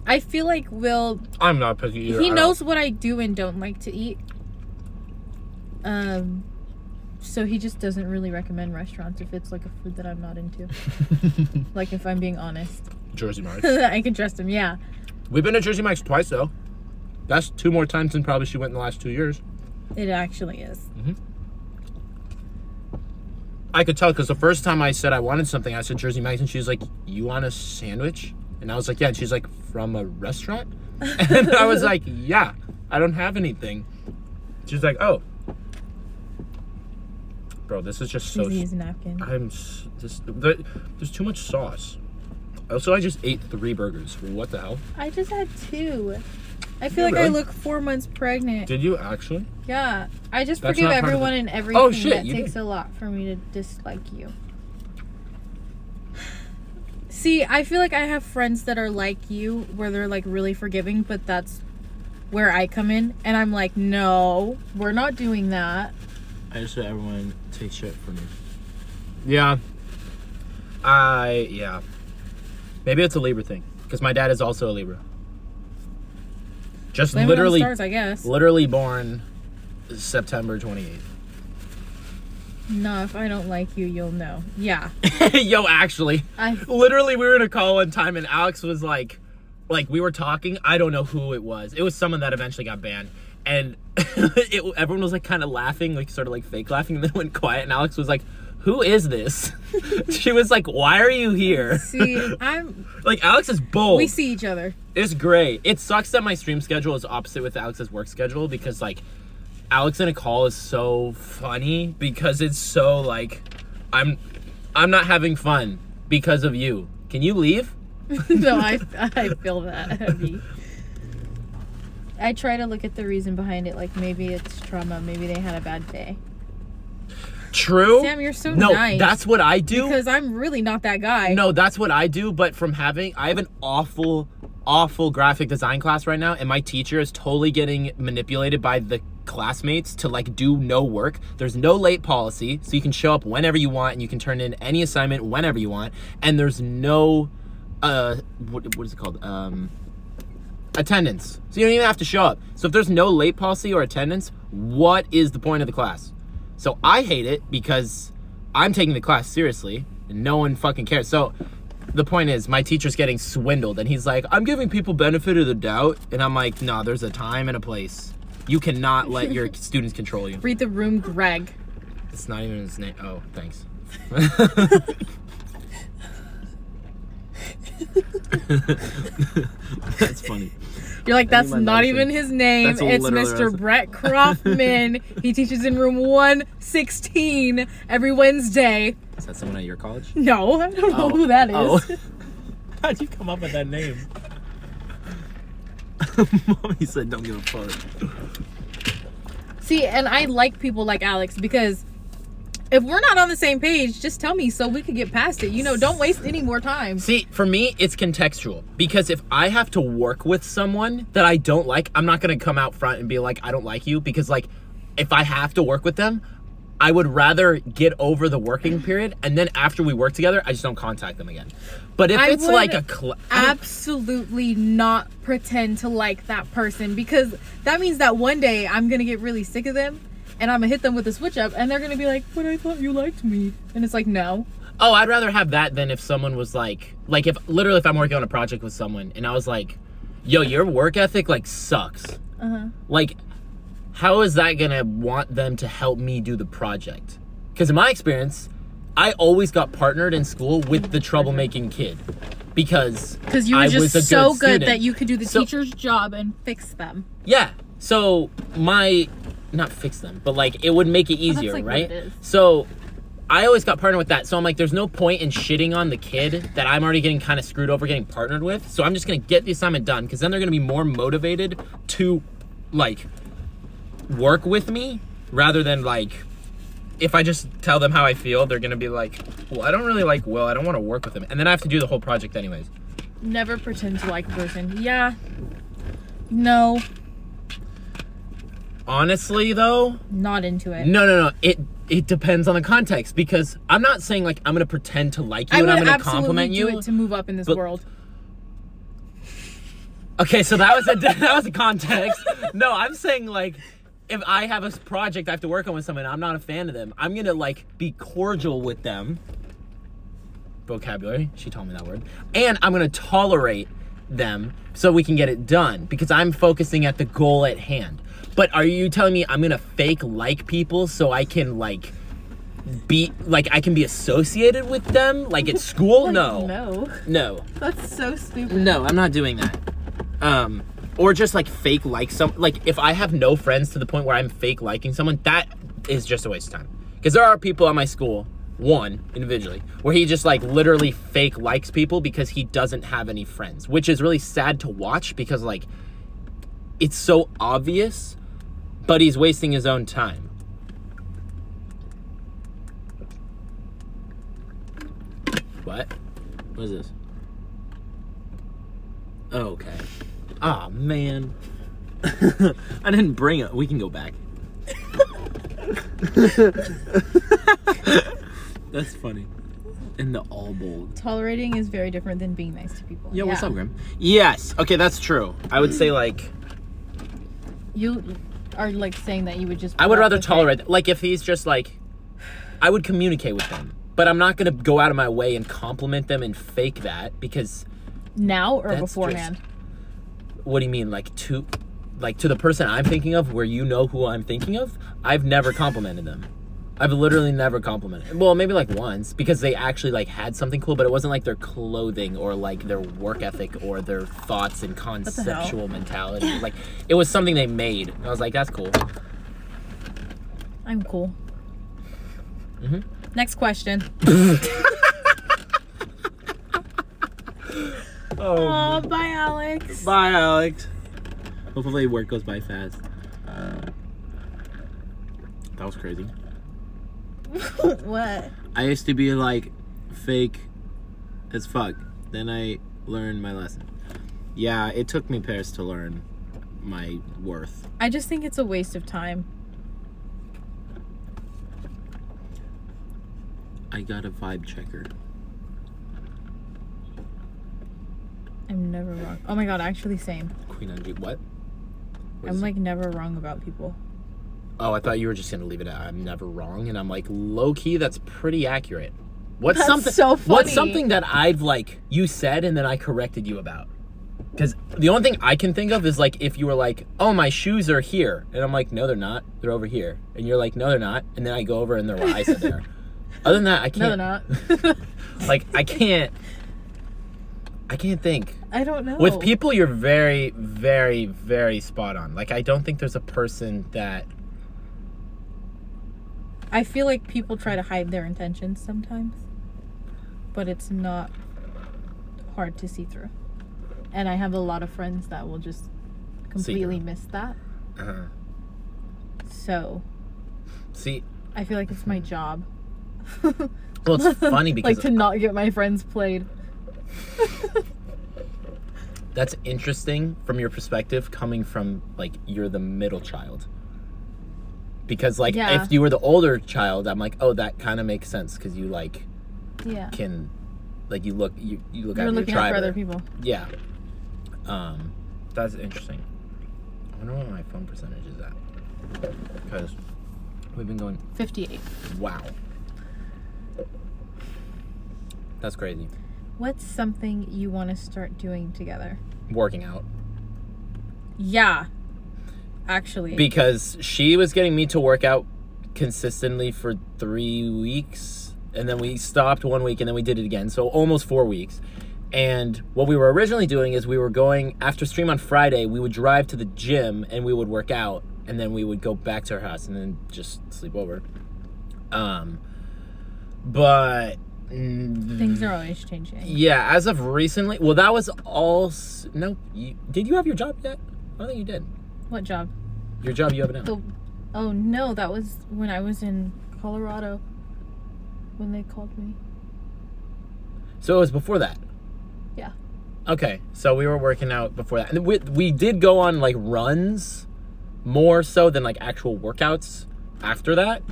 I feel like Will... I'm not picky eater. He knows what I do and don't like to eat. So he just doesn't really recommend restaurants if it's like a food that I'm not into. Like, if I'm being honest. Jersey Mike's. I can trust him, yeah. We've been to Jersey Mike's twice, though. That's 2 more times than probably she went in the last 2 years. It actually is. I could tell, because the first time I said I wanted something, I said Jersey Mike's, and she was like, you want a sandwich? And I was like, yeah. And she's like, from a restaurant? And I was like, yeah, I don't have anything. She's like, oh. Bro, this is just so... Use a napkin. There's too much sauce. Also, I just ate 3 burgers. What the hell? I just had 2. I feel like I look 4 months pregnant. Did you actually? Yeah. I just forgive everyone and everything. Oh, shit, that takes a lot for me to dislike you. See, I feel like I have friends that are like you, where they're like really forgiving, but that's where I come in. And I'm like, no, we're not doing that. I just let everyone take shit from me. Yeah. Yeah. Maybe it's a Libra thing, because my dad is also a Libra. Just Blame literally, it on the stars, I guess. Literally born September 28th. No, if I don't like you, you'll know. Yeah. Yo, actually, literally, we were in a call one time, and Alex was like, we were talking. I don't know who it was. It was someone that eventually got banned, and everyone was like kind of laughing, like sort of like fake laughing, and then went quiet. And Alex was like, who is this? She was like, why are you here? See, I'm... Like, Alex is bold. We see each other. It's great. It sucks that my stream schedule is opposite with Alex's work schedule, because, like, Alex in a call is so funny, because it's so, like, I'm not having fun because of you. Can you leave? No, I feel that heavy. I try to look at the reason behind it, like, maybe it's trauma, maybe they had a bad day. True. Sam, you're so nice. No, that's what I do. Because I'm really not that guy. No, that's what I do, but I have an awful graphic design class right now, and my teacher is totally getting manipulated by the classmates to, like, do no work. There's no late policy, so you can show up whenever you want, and you can turn in any assignment whenever you want, and there's no, what is it called? Attendance. So you don't even have to show up. So if there's no late policy or attendance, what is the point of the class? So I hate it, because I'm taking the class seriously and no one fucking cares. So the point is, my teacher's getting swindled, and he's like, I'm giving people benefit of the doubt. And I'm like, no, there's a time and a place. You cannot let your students control you. Read the room, Greg. It's not even his name. Oh, thanks. That's funny. You're like, that's not even his name. It's Mr. Brett Kaufman. He teaches in room 116 every Wednesday. Is that someone at your college? No, I don't know who that is. Oh. How'd you come up with that name? Mommy said don't give a fuck. See, and I like people like Alex, because if we're not on the same page, just tell me so we could get past it. You know, don't waste any more time. See, for me, it's contextual. Because if I have to work with someone that I don't like, I'm not going to come out front and be like, I don't like you. Because, like, if I have to work with them, I would rather get over the working period, and then after we work together, I just don't contact them again. But if it's like a... absolutely not pretend to like that person, because that means that one day I'm going to get really sick of them, and I'm going to hit them with a switch up, and they're going to be like, but I thought you liked me. And it's like, no. Oh, I'd rather have that than if someone was like if I'm working on a project with someone and I was like, yo, your work ethic like sucks. Like, how is that gonna want them to help me do the project? Because in my experience, I always got partnered in school with the troublemaking kid because you were just so good student. that you could do the teacher's job and fix them. Yeah. So not fix them, but like it would make it easier, like right? what it is. So I always got partnered with that. So I'm like, there's no point in shitting on the kid that I'm already getting kind of screwed over getting partnered with. So I'm just going to get the assignment done because then they're going to be more motivated to like work with me rather than like, if I just tell them how I feel, they're going to be like, well, I don't really like Will. I don't want to work with him. And then I have to do the whole project anyways. Never pretend to like a person. Yeah. No. Honestly, though. Not into it. No. It depends on the context because I'm not saying like I'm going to pretend to like you and I'm going to compliment you. I would absolutely do it to move up in this world. Okay, so that was a context. No, I'm saying like if I have a project I have to work on with someone, I'm not a fan of them. I'm going to like be cordial with them. Vocabulary, she told me that word. And I'm going to tolerate them so we can get it done because I'm focusing at the goal at hand. But are you telling me I'm going to fake like people so I can like be like I can be associated with them like at school? No. That's so stupid. No, I'm not doing that. Or just like fake like some like if I have no friends to the point where I'm fake liking someone, that is just a waste of time. Because there are people at my school, one individually, where he just like literally fake likes people because he doesn't have any friends, which is really sad to watch because like it's so obvious, but he's wasting his own time. What? What is this? Oh, okay. Ah, man. I didn't bring it. We can go back. That's funny. In the all bold. Tolerating is very different than being nice to people. Yo, what's up, Grim? Yes. Okay, that's true. I would say like you are like saying that you would just. I would rather tolerate. Like if he's just like, I would communicate with them, but I'm not gonna go out of my way and compliment them and fake that because. Now or beforehand? What do you mean, like to the person I'm thinking of, where you know who I'm thinking of? I've never complimented them. I've literally never complimented. Well, maybe like once because they actually like had something cool, but it wasn't like their clothing or like their work ethic or their thoughts and conceptual mentality. Like it was something they made. And I was like, that's cool. I'm cool. Next question. Oh, bye, Alex. Bye, Alex. Hopefully work goes by fast. That was crazy. What? I used to be like fake as fuck. Then I learned my lesson. Yeah, it took me Paris to learn my worth. I just think it's a waste of time. I got a vibe checker. I'm never wrong. Oh my god, actually same. Queen Angie, what? I'm like never wrong about people. Oh, I thought you were just gonna leave it at I'm never wrong, and I'm like, low key, that's pretty accurate. What's That's something? so funny. What's something that I've like you said and then I corrected you about? Because the only thing I can think of is like if you were like, oh, my shoes are here, and I'm like, no, they're not. They're over here, and you're like, no, they're not, and then I go over and they're where I said they're. Other than that, I can't. No, they're not. Like I can't think. I don't know. With people, you're very, very, very spot on. Like, I don't think there's a person that... I feel like people try to hide their intentions sometimes. But it's not hard to see through. And I have a lot of friends that will just completely miss that. Uh-huh. So... See... I feel like it's my job. Well, it's funny because... like, to not get my friends played. That's interesting from your perspective, coming from like you're the middle child, because like if you were the older child, I'm like, oh, that kind of makes sense because you like can like you look You're out looking out for other people. Yeah. That's interesting. I wonder what my phone percentage is at, because we've been going 58. Wow. That's crazy. What's something you want to start doing together? Working out. Yeah. Actually. Because she was getting me to work out consistently for 3 weeks. And then we stopped 1 week and then we did it again. So almost 4 weeks. And what we were originally doing is we were going, after stream on Friday, we would drive to the gym and we would work out. And then we would go back to her house and then just sleep over. But things are always changing. Yeah, as of recently, well, that was all. No, did you have your job yet? I don't think you did. What job? Your job you have now. Oh no, that was when I was in Colorado. When they called me. So it was before that. Yeah. Okay, so we were working out before that, and we did go on like runs, more so than like actual workouts after that.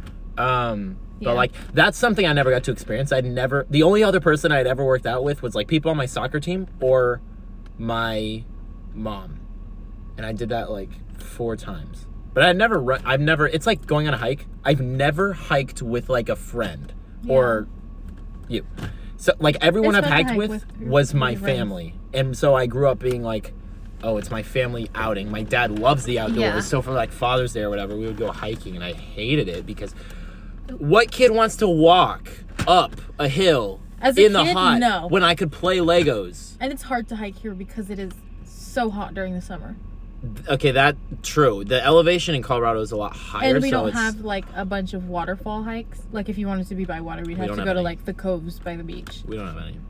But like that's something I never got to experience. The only other person I'd ever worked out with was like people on my soccer team or my mom. And I did that like 4 times. But it's like going on a hike. I've never hiked with like a friend or you. So like everyone I've hiked with was my family. And so I grew up being like, oh, it's my family outing. My dad loves the outdoors. Yeah. So for like Father's Day or whatever, we would go hiking and I hated it because what kid wants to walk up a hill in the hot no. when I could play Legos? And it's hard to hike here because it is so hot during the summer. Okay, that's true. The elevation in Colorado is a lot higher. And we don't have like a bunch of waterfall hikes. Like if you wanted to be by water, we'd have to go to like the coves by the beach. We don't have any.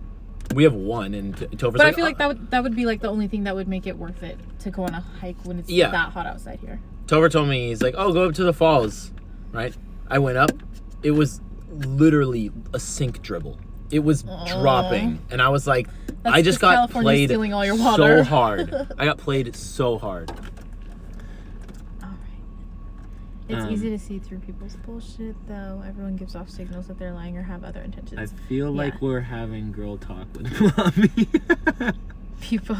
We have one in Tover's. But I feel like that would be like the only thing that would make it worth it to go on a hike when it's that hot outside here. Tover told me, he's like, oh, go up to the falls, right? I went up. It was literally a sink dribble. It was dropping. And I was like, I just got California played stealing all your water. So hard. I got played so hard. All right. It's easy to see through people's bullshit, though. Everyone gives off signals that they're lying or have other intentions. I feel like we're having girl talk with mommy. People.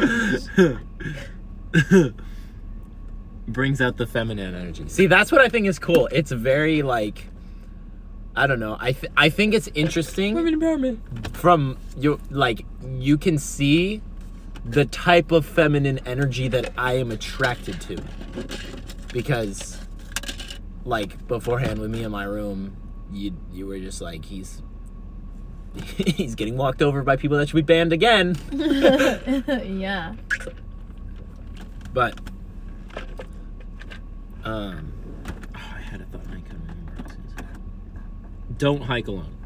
Brings out the feminine energy. See, that's what I think is cool. It's very like, I don't know. I think it's interesting. Women empowerment. From you can see the type of feminine energy that I am attracted to, because like beforehand with me in my room, you were just like, he's getting walked over by people that should be banned again. Yeah. But I had a thought and I couldn't remember what I was gonna say. Don't hike alone.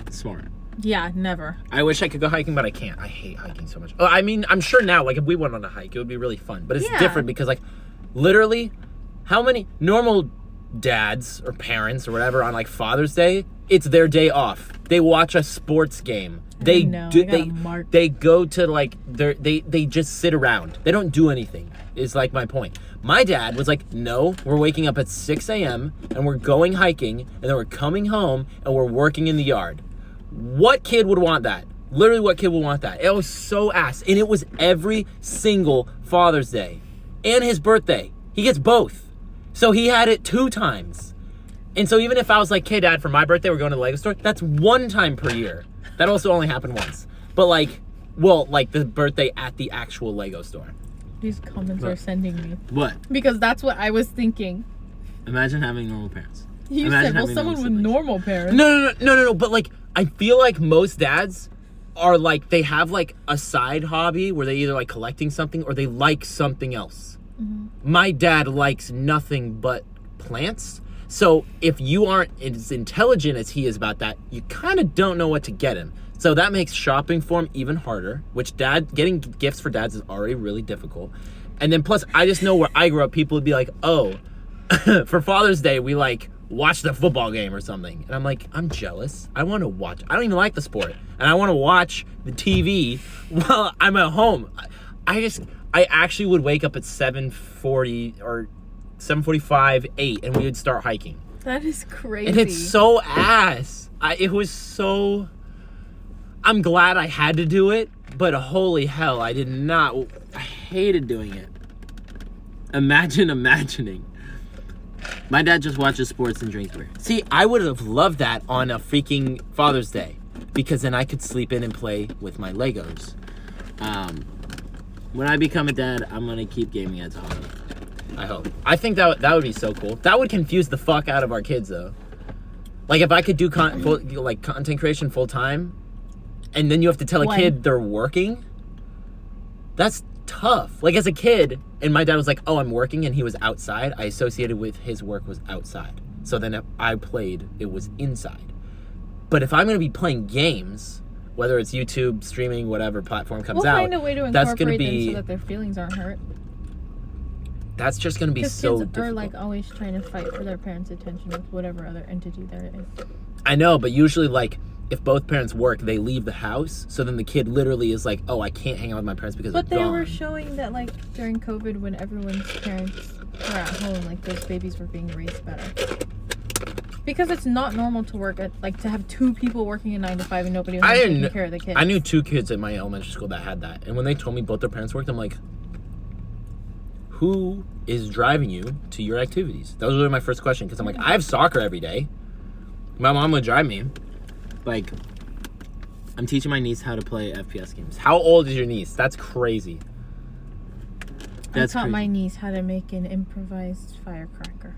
Smart. Yeah, never. I wish I could go hiking, but I can't. I hate hiking so much. Oh, I mean, I'm sure now, like, if we went on a hike, it would be really fun. But it's different because, like, literally, how many normal dads or parents or whatever on, like, Father's Day, it's their day off. They watch a sports game. They go to, like, they just sit around. They don't do anything, is, like, my point. My dad was like, no, we're waking up at 6 a.m. and we're going hiking and then we're coming home and we're working in the yard. What kid would want that? Literally, what kid would want that? It was so ass. And it was every single Father's Day and his birthday. He gets both. So he had it 2 times. And so even if I was like, hey, Dad, for my birthday, we're going to the Lego store, that's 1 time per year. That also only happened once. But like, well, like the birthday at the actual Lego store. These comments are sending me. What? Because that's what I was thinking. Imagine having normal parents. You said, well, someone with normal parents. No. But like, I feel like most dads are like, they have like a side hobby where they either like collecting something or they like something else. Mm-hmm. My dad likes nothing but plants. So if you aren't as intelligent as he is about that, you kind of don't know what to get him. So that makes shopping for him even harder, which getting gifts for dads is already really difficult. And then plus, I just know where I grew up, people would be like, oh, for Father's Day, we like watch the football game or something. And I'm like, I'm jealous. I want to watch. I don't even like the sport. And I want to watch the TV while I'm at home. I actually would wake up at 7:40 or 7:45, 8, and we would start hiking. That is crazy. And it's so ass. It was so... I'm glad I had to do it, but holy hell, I did not. I hated doing it. Imagine imagining. My dad just watches sports and drinks beer. See, I would have loved that on a freaking Father's Day. because then I could sleep in and play with my Legos. When I become a dad, I'm gonna keep gaming as a hobby. I hope. I think that would be so cool. That would confuse the fuck out of our kids, though. Like, if I could do content creation full time, and then you have to tell a kid they're working, that's tough. Like, as a kid, and my dad was like, oh, I'm working, and he was outside, I associated with his work was outside. So then if I played, it was inside. But if I'm going to be playing games, whether it's YouTube, streaming, whatever platform comes out, we'll find a way to incorporate them so that their feelings aren't hurt. That's just going to be so difficult. Kids are, like, always trying to fight for their parents' attention with whatever other entity there is. I know, but usually, like, if both parents work, they leave the house. So then the kid literally is like, oh, I can't hang out with my parents because they're gone. But they were showing that, like, during COVID, when everyone's parents were at home, like, those babies were being raised better. Because it's not normal to work at, like, to have two people working a 9 to 5 and nobody was taking care of the kids. I knew 2 kids at my elementary school that had that. And when they told me both their parents worked, I'm like, who is driving you to your activities? That was really my first question. Because I'm like, I have soccer every day. My mom would drive me. Like, I'm teaching my niece how to play FPS games. How old is your niece? That's crazy. I taught my niece how to make an improvised firecracker.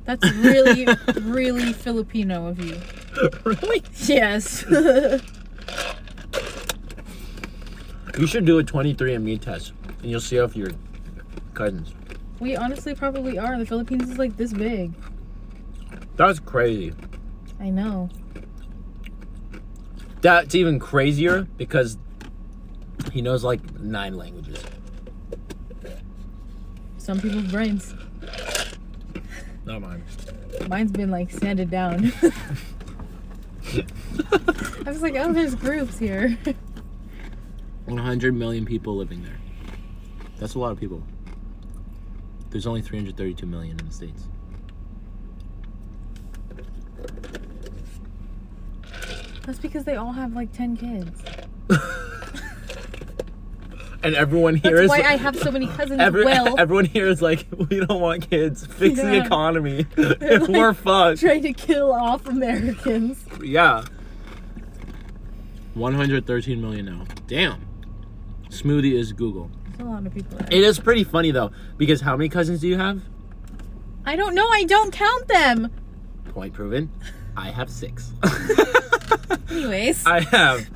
That's really, really Filipino of you. Really? Yes. You should do a 23andMe test, and you'll see if you're cousins. We honestly probably are. The Philippines is like this big. That's crazy. I know. That's even crazier because he knows like 9 languages. Some people's brains. Not mine. Mine's been like sanded down. I was like, oh, there's groups here. 100 million people living there. That's a lot of people. There's only 332 million in the States. That's because they all have like 10 kids. And everyone here is. That's why I have so many cousins. Everyone here is like, we don't want kids. Fix the economy. Like, we're fucked. Trying to kill off Americans. Yeah. 113 million now. Damn. Smoothie is Google. That's a lot of people. It is pretty funny though, because how many cousins do you have? I don't know. I don't count them. Point proven. I have 6. Anyways. I have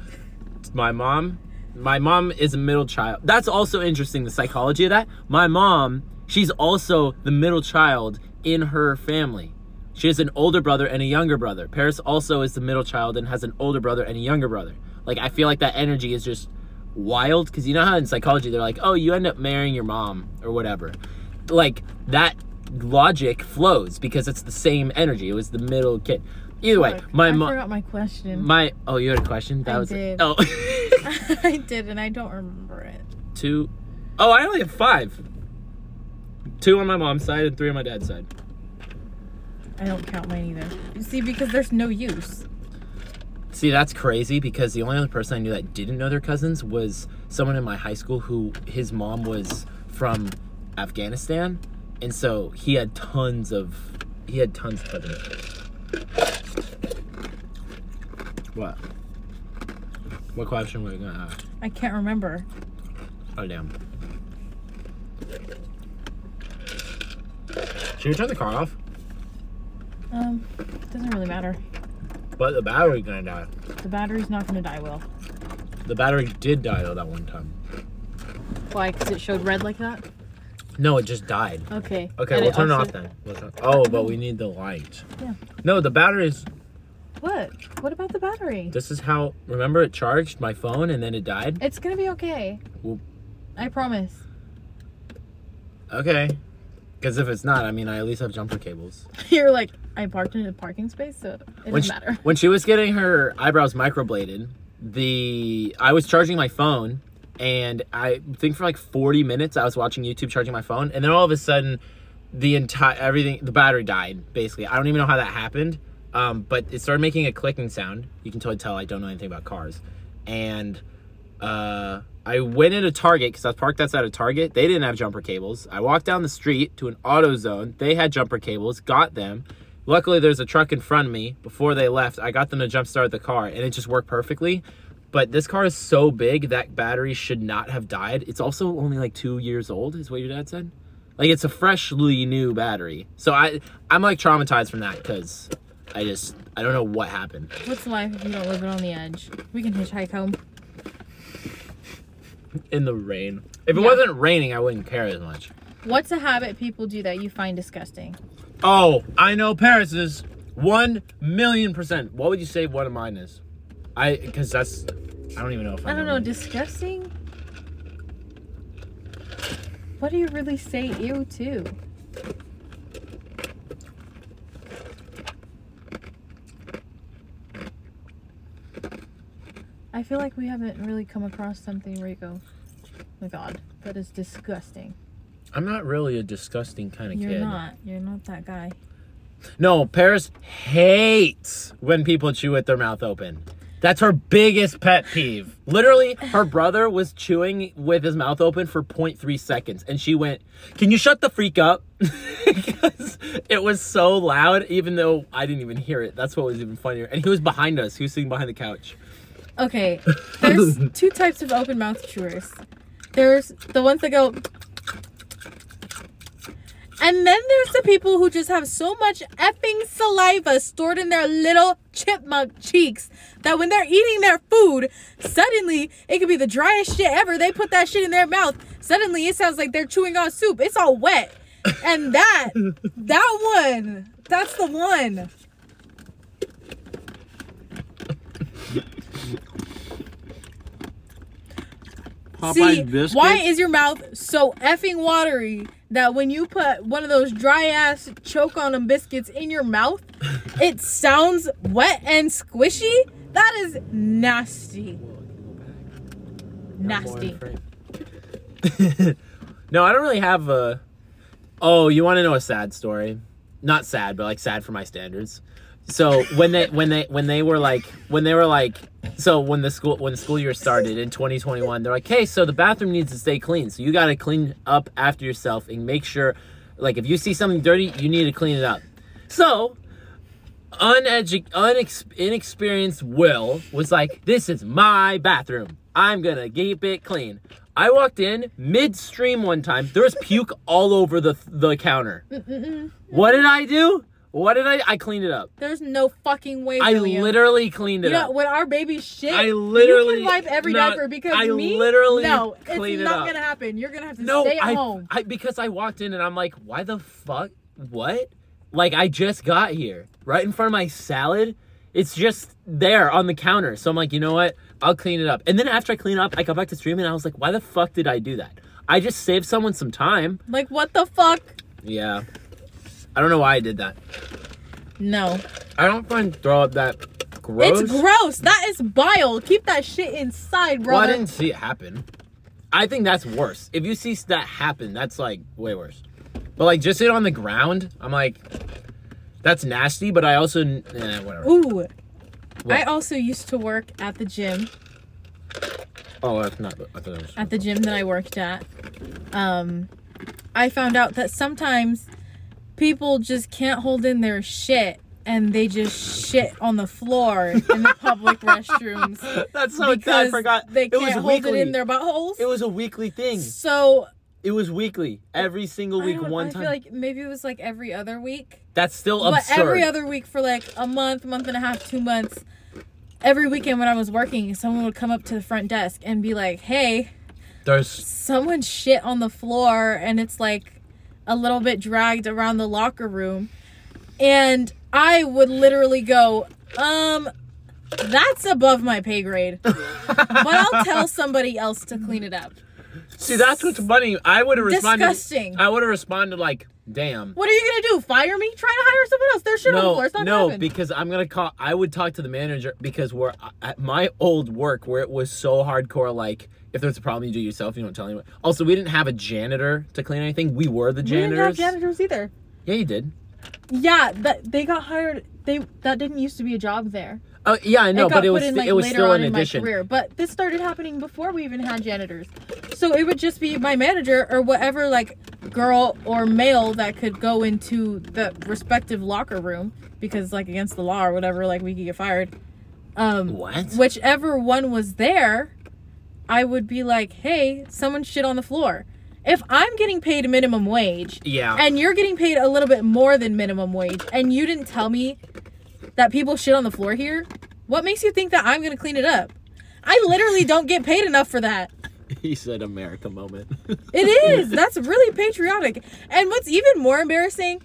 my mom. My mom is a middle child. That's also interesting, the psychology of that. My mom, she's also the middle child in her family. She has an older brother and a younger brother. Paris also is the middle child and has an older brother and a younger brother. Like, I feel like that energy is just wild. Because you know how in psychology they're like, oh, you end up marrying your mom or whatever. Like, that logic flows because it's the same energy. It was the middle kid. Either way, I forgot my question. Oh, you had a question? I did. Oh. I did, and I don't remember it. 2. Oh, I only have 5. 2 on my mom's side and 3 on my dad's side. I don't count mine either. You see, because there's no use. See, that's crazy because the only other person I knew that didn't know their cousins was someone in my high school who his mom was from Afghanistan, and so he had tons of cousins. What question were you gonna ask? I can't remember. Oh, damn. Should we turn the car off? Doesn't really matter. But the battery's gonna die. The battery's not gonna die, Will. The battery did die though that one time. Why? Because it showed red like that? No, it just died. Okay. Okay, we'll turn it off then. Oh, but we need the light. Yeah. No, the battery's... What? What about the battery? This is how... Remember it charged my phone and then it died? It's gonna be okay. Well, I promise. Okay. Because if it's not, I mean, I at least have jumper cables. You're like, I parked in a parking space, so it doesn't matter. When she was getting her eyebrows microbladed, I was charging my phone, and I think for like 40 minutes I was watching YouTube charging my phone, and then all of a sudden the battery died, basically. I don't even know how that happened, but it started making a clicking sound. You can totally tell I don't know anything about cars. And I went into Target because I was parked outside of Target. They didn't have jumper cables. I walked down the street to an AutoZone. They had jumper cables, got them. Luckily, there's a truck in front of me. Before they left, I got them to jump start the car, and it just worked perfectly. But this car is so big that battery should not have died. It's also only like 2 years old, is what your dad said. Like, it's a freshly new battery. So I'm like traumatized from that because I don't know what happened. What's life if you don't live it on the edge? We can hitchhike home. In the rain. If it wasn't raining, I wouldn't care as much. What's a habit people do that you find disgusting? Oh, I know Paris's 1,000,000%. What would you say one of mine is? Because that's, I don't even know if I don't know, disgusting? What do you really say ew to? I feel like we haven't really come across something where you go, oh my God, that is disgusting. I'm not really a disgusting kind of kid. You're not that guy. No, Paris hates when people chew with their mouth open. That's her biggest pet peeve. Literally, her brother was chewing with his mouth open for 0.3 seconds. And she went, can you shut the freak up? Because it was so loud, even though I didn't even hear it. That's what was even funnier. And he was behind us. He was sitting behind the couch. Okay, there's two types of open mouth chewers. There's the ones that go... And then there's the people who just have so much effing saliva stored in their little chipmunk cheeks that when they're eating their food, suddenly it could be the driest shit ever. They put that shit in their mouth. Suddenly it sounds like they're chewing on soup. It's all wet. And that one, that's the one. See, why is your mouth so effing watery that when you put one of those dry ass choke on them biscuits in your mouth, it sounds wet and squishy? That is nasty. Nasty. No, I don't really have a... Oh, you want to know a sad story? Not sad, but like sad for my standards. So when the school year started in 2021, they're like, hey, so the bathroom needs to stay clean. So you got to clean up after yourself and make sure, like, if you see something dirty, you need to clean it up. So inexperienced Will was like, this is my bathroom. I'm going to keep it clean. I walked in midstream one time. There was puke all over the counter. What did I do? I cleaned it up. There's no fucking way, I William. literally cleaned it up. When our baby shit, you can wipe every diaper because no, it's not gonna happen. You're gonna have to stay at home. Because I walked in and I'm like, why the fuck? What? Like, I just got here. Right in front of my salad. It's just there on the counter. So I'm like, you know what? I'll clean it up. And then after I clean it up, I got back to streaming and I was like, why the fuck did I do that? I just saved someone some time. Like, what the fuck? Yeah. I don't know why I did that. No. I don't find throw up that gross. It's gross. That is bile. Keep that shit inside, brother. Well, I didn't see it happen. I think that's worse. If you see that happen, that's like way worse. But like just it on the ground, I'm like, that's nasty. But I also, whatever. Ooh. What? I also used to work at the gym. Oh, that's not. I thought it was at the gym that I worked at. I found out that sometimes people just can't hold in their shit and they just shit on the floor in the public restrooms. That's so I forgot. They can't hold it in their buttholes. It was a weekly thing. So it was weekly. Every single week, one time. I feel like maybe it was like every other week. That's still absurd. But every other week for like a month and a half, 2 months. Every weekend when I was working, someone would come up to the front desk and be like, hey, there's someone shit on the floor and it's like a little bit dragged around the locker room. And I would literally go, that's above my pay grade. But I'll tell somebody else to clean it up. See, that's what's funny. I would have responded. Disgusting. I would have responded like, damn. What are you going to do? Fire me? Try to hire someone else. There's shit on the floor. It's not No, happening. because I'm going to call. I would talk to the manager because we're at my old work where it was so hardcore. Like, if there's a problem, you do it yourself. You don't tell anyone. Also, we didn't have a janitor to clean anything. We were the janitors. We didn't have janitors either. Yeah, you did. Yeah, they got hired. That didn't used to be a job there. Oh, yeah, I know, but it was still an in addition. My career. But this started happening before we even had janitors. So it would just be my manager or whatever, like, girl or male that could go into the respective locker room, because like against the law or whatever, like we could get fired. What? Whichever one was there, I would be like, hey, someone shit on the floor. If I'm getting paid minimum wage, Yeah, and you're getting paid a little bit more than minimum wage, and you didn't tell me that people shit on the floor here, what makes you think that I'm gonna clean it up? I literally don't get paid enough for that. he said America moment. It is. That's really patriotic. And what's even more embarrassing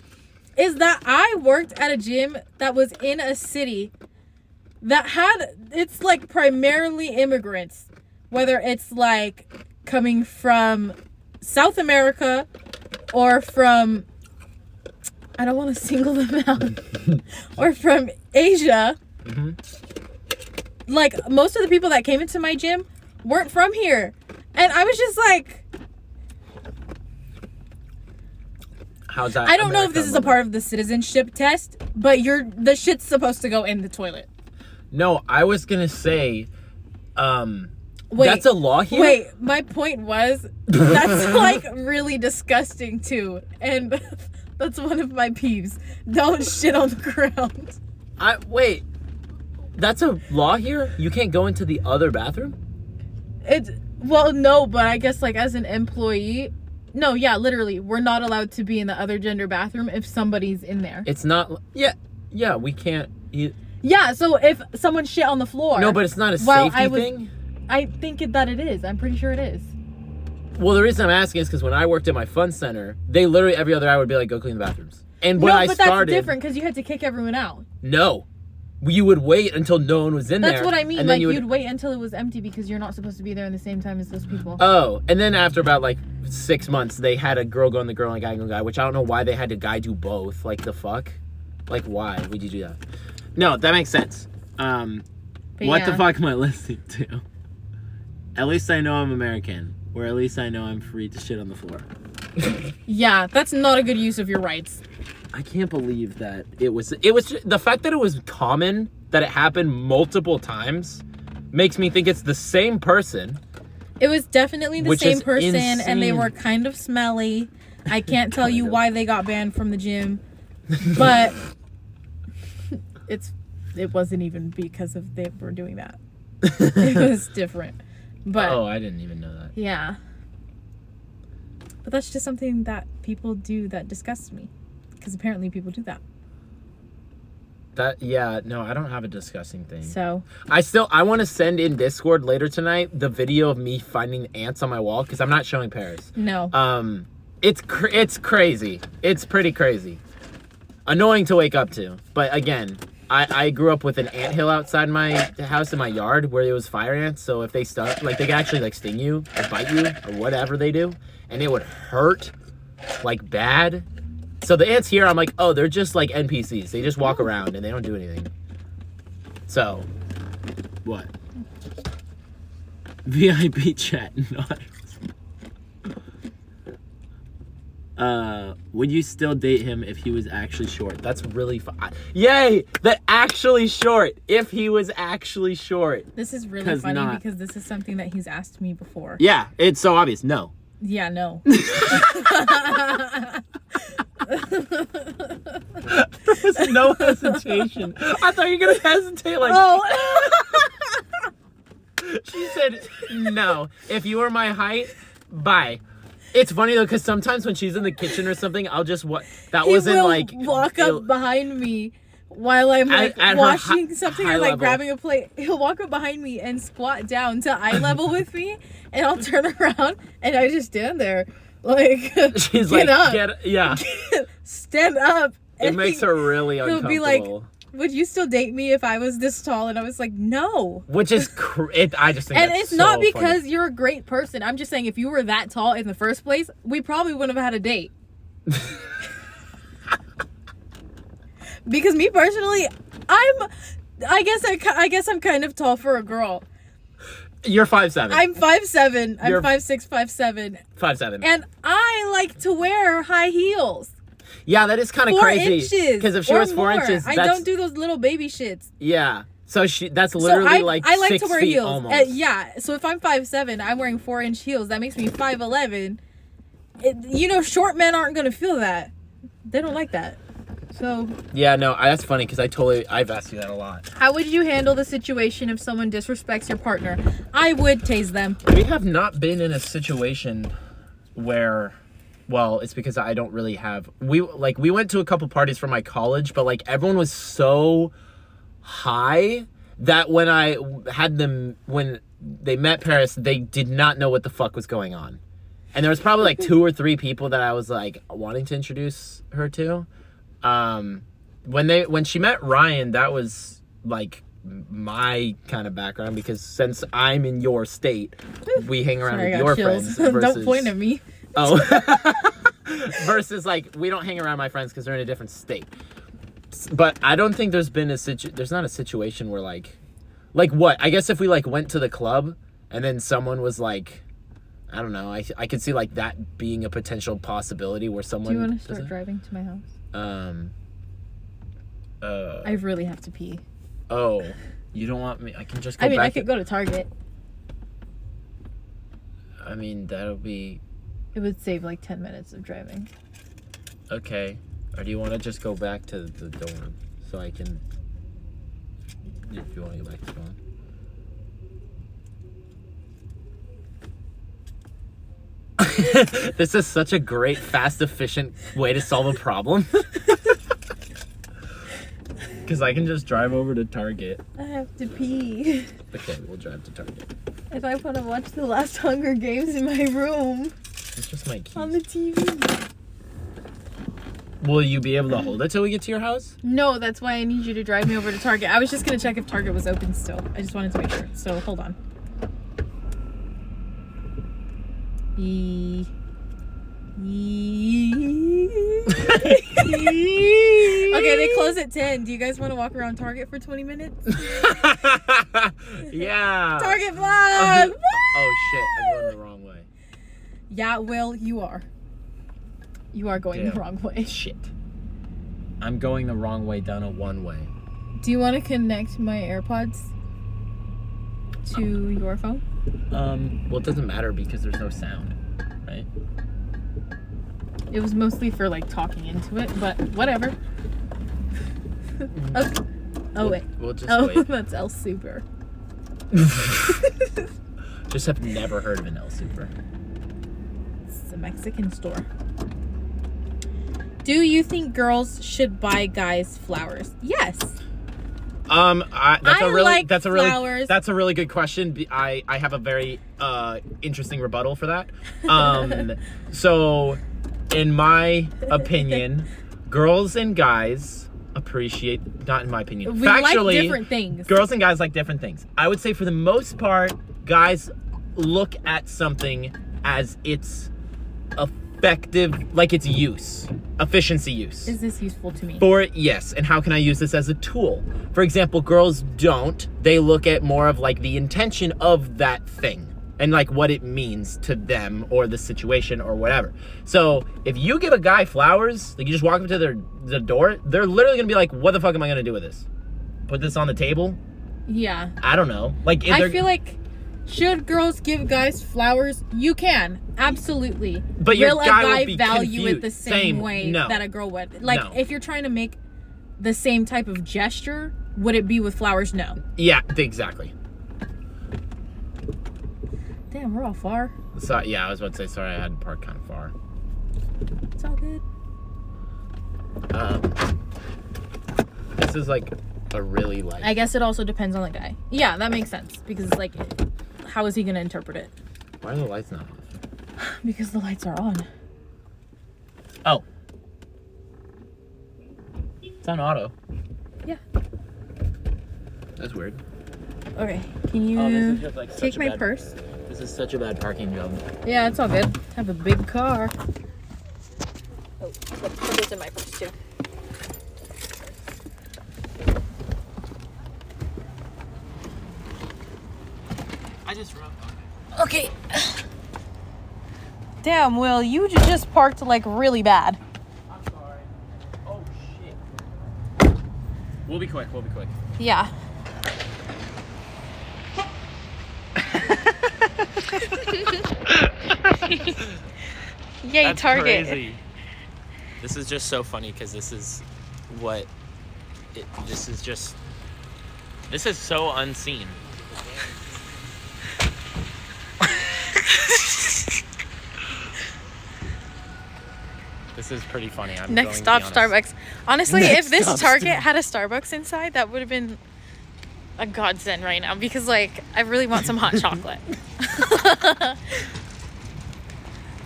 is that I worked at a gym that was in a city that it's like primarily immigrants, whether it's like coming from South America or from, I don't want to single them out, or from Asia. Mm-hmm. Like, most of the people that came into my gym weren't from here. And I was just like, How's that? I don't know if this is a part of the citizenship test, but the shit's supposed to go in the toilet. No, I was gonna say, Wait, that's a law here? Wait, my point was, that's like really disgusting too. And that's one of my peeves. Don't shit on the ground. Wait, that's a law here? You can't go into the other bathroom? Well, no, but I guess like as an employee, no, yeah, literally, we're not allowed to be in the other gender bathroom if somebody's in there. It's not, yeah, we can't. Yeah, so if someone shit on the floor. No, but it's not a safety thing? I think that it is. I'm pretty sure it is. Well, the reason I'm asking is because when I worked at my fun center, they literally every other hour would be like, go clean the bathrooms. And when I started... that's different because you had to kick everyone out. No. You would wait until no one was in there. That's what I mean. And like, then you'd wait until it was empty because you're not supposed to be there in the same time as those people. Oh, and then after about, like, 6 months, they had a girl go in the girl and a guy go in the guy, which I don't know why they had a guy do both. Like, the fuck? Like, why would you do that? No, that makes sense. What the fuck am I listening to? At least I know I'm American. Or at least I know I'm free to shit on the floor. Yeah, that's not a good use of your rights. I can't believe that it was the fact that it was common, that it happened multiple times, makes me think it's the same person. It was definitely the same person, insane. and they were kind of smelly. I can't tell you why they got banned from the gym, but it wasn't even because of they were doing that. It was different. But oh, I didn't even know that. Yeah. But that's just something that people do that disgusts me. Because apparently people do that. No, I don't have a disgusting thing. So. I want to send in Discord later tonight the video of me finding ants on my wall, because I'm not showing Paris. No. It's crazy. It's pretty crazy. Annoying to wake up to. But again, I grew up with an anthill outside my house in my yard where it was fire ants. So if they stung, like they could actually like sting you or bite you or whatever they do, and it would hurt like bad. So the ants here, I'm like, oh, they're just like NPCs. They just walk around and they don't do anything. So, what? VIP chat. Would you still date him if he was actually short? That's really fun. Yay! That actually short. If he was actually short. This is really funny because this is something that he's asked me before. Yeah, it's so obvious. No. Yeah, no. There was no hesitation. I thought you were gonna hesitate like. Oh. She said no. If you were my height, bye. It's funny though, because sometimes when she's in the kitchen or something, I'll just walk up behind me while I'm like washing something or like level. grabbing a plate. He'll walk up behind me and squat down to eye level with me, and I'll turn around and I just stand there like. She's get like, up. Yeah. Stand up. It makes her really uncomfortable. He'll be like, would you still date me if I was this tall? And I was like, no. Which is, I just think and that's it's not so because funny. you're a great person. I'm just saying if you were that tall in the first place, we probably wouldn't have had a date. Because me personally, I guess I'm kind of tall for a girl. You're 5'7". I'm 5'7". I'm 5'6", 5'7". 5'7". And I like to wear high heels. Yeah, that is kind of crazy. Because if she was 4 inches, I don't do those little baby shits. Yeah. So that's literally I like 6 to wear feet heels. almost. Yeah. So if I'm 5'7", I'm wearing 4-inch heels. That makes me 5'11". short men aren't gonna feel that. They don't like that. So yeah, no, that's funny because I've asked you that a lot. How would you handle the situation if someone disrespects your partner? I would tase them. We have not been in a situation where, well, it's because I don't really have. We went to a couple parties from my college, but like everyone was so high that when they met Paris, they did not know what the fuck was going on, and there was probably like 2 or 3 people that I was like wanting to introduce her to. When she met Ryan, that was like my kind of background because since I'm in your state, we hang around with your friends. Versus, don't point at me. Oh, versus like we don't hang around my friends because they're in a different state. But I don't think there's not a situation where like what? I guess if we like went to the club and then someone was like, I don't know. I could see like that being a potential possibility where someone. Do you want to start driving to my house? I really have to pee. Oh, you don't want me? I can just go I could go to Target. I mean, that'll be... It would save like 10 minutes of driving. Okay. Or do you want to just go back to the dorm so I can... If you want to go back to the dorm. This is such a great, fast, efficient way to solve a problem. Because I can just drive over to Target. I have to pee. Okay, we'll drive to Target. If I want to watch the last Hunger Games in my room. It's just my keys. On the TV. Will you be able to hold it till we get to your house? No, that's why I need you to drive me over to Target. I was just going to check if Target was open still. I just wanted to make sure. So, hold on. Okay, they close at 10. Do you guys want to walk around Target for 20 minutes? Yeah. Target vlog! Oh shit, I'm going the wrong way. Yeah, Will, you are. You are going the wrong way. Shit. I'm going the wrong way down a one-way. Do you want to connect my AirPods to your phone? Well, it doesn't matter because there's no sound, right? It was mostly for like talking into it, but whatever. Wait. We'll just wait. That's El Super. Just have never heard of an El Super. It's a Mexican store. Do you think girls should buy guys flowers? Yes. That's a really good question. I have a very interesting rebuttal for that. So in my opinion, girls and guys appreciate, not in my opinion, we factually, like different things. Girls and guys like different things. I would say for the most part, guys look at something as its effective, like its use, efficiency use. Is this useful to me? Yes, and how can I use this as a tool? For example, girls don't. They look at more of like the intention of that thing and like what it means to them or the situation or whatever. So if you give a guy flowers, like you just walk up to the door, they're literally gonna be like, what the fuck am I gonna do with this? Put this on the table? Yeah. I don't know. Like, I feel like, should girls give guys flowers? You can, absolutely. But your will a guy guy will be value confused. it the same way No. that a girl would? Like, No. if you're trying to make the same type of gesture, would it be with flowers? No. Yeah, exactly. Damn, we're all far. So yeah, I was about to say sorry. I had to park kind of far. It's all good. This is like a really like. I guess it also depends on the guy. Yeah, that makes sense because like, how is he gonna interpret it? Why are the lights not off? Because the lights are on. Oh. It's on auto. Yeah. That's weird. Okay, can you this is just, like, take such a my bad- purse? This is such a bad parking job. Yeah, it's all good. I have a big car. Oh, put this in my purse too. I just wrote. Okay. Damn, Will, you just parked like really bad. I'm sorry. Oh shit. We'll be quick. Yeah. Yay, That's Target. crazy. This is just so funny because this is what this is so unseen. This is pretty funny. I'm Next stop, Starbucks. Honestly, if this Target had a Starbucks inside, that would have been a godsend right now because, like, I really want some hot chocolate.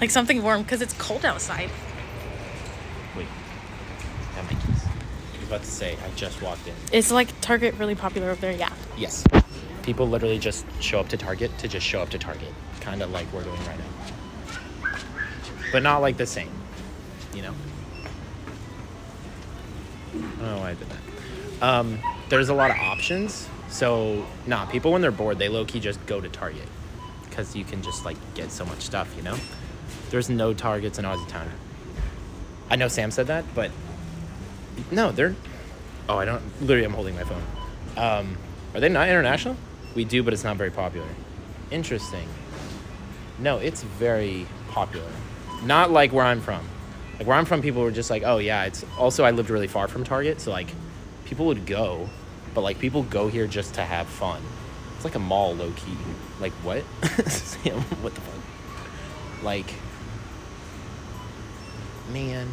Like something warm because it's cold outside. Wait. I have my keys. I was about to say, I just walked in. Is, like, Target really popular over there? Yeah. Yes. People literally just show up to Target to just show up to Target. Kind of like we're doing right now. But not like the same. You know? I don't know why I did that. There's a lot of options. So, people when they're bored, they low-key just go to Target. Because you can just, like, get so much stuff, you know? There's no Targets in Ozzytown. I know Sam said that, but... No, they're... Oh, I don't... Literally, I'm holding my phone. Are they not international? We do, but it's not very popular. Interesting. No, it's very popular. Not like where I'm from. Like, where I'm from, people were just like, oh, yeah, it's... Also, I lived really far from Target, so, like, people would go, but, like, people go here just to have fun. It's like a mall, low-key. Like, what? Sam, what the fuck? Like... Man.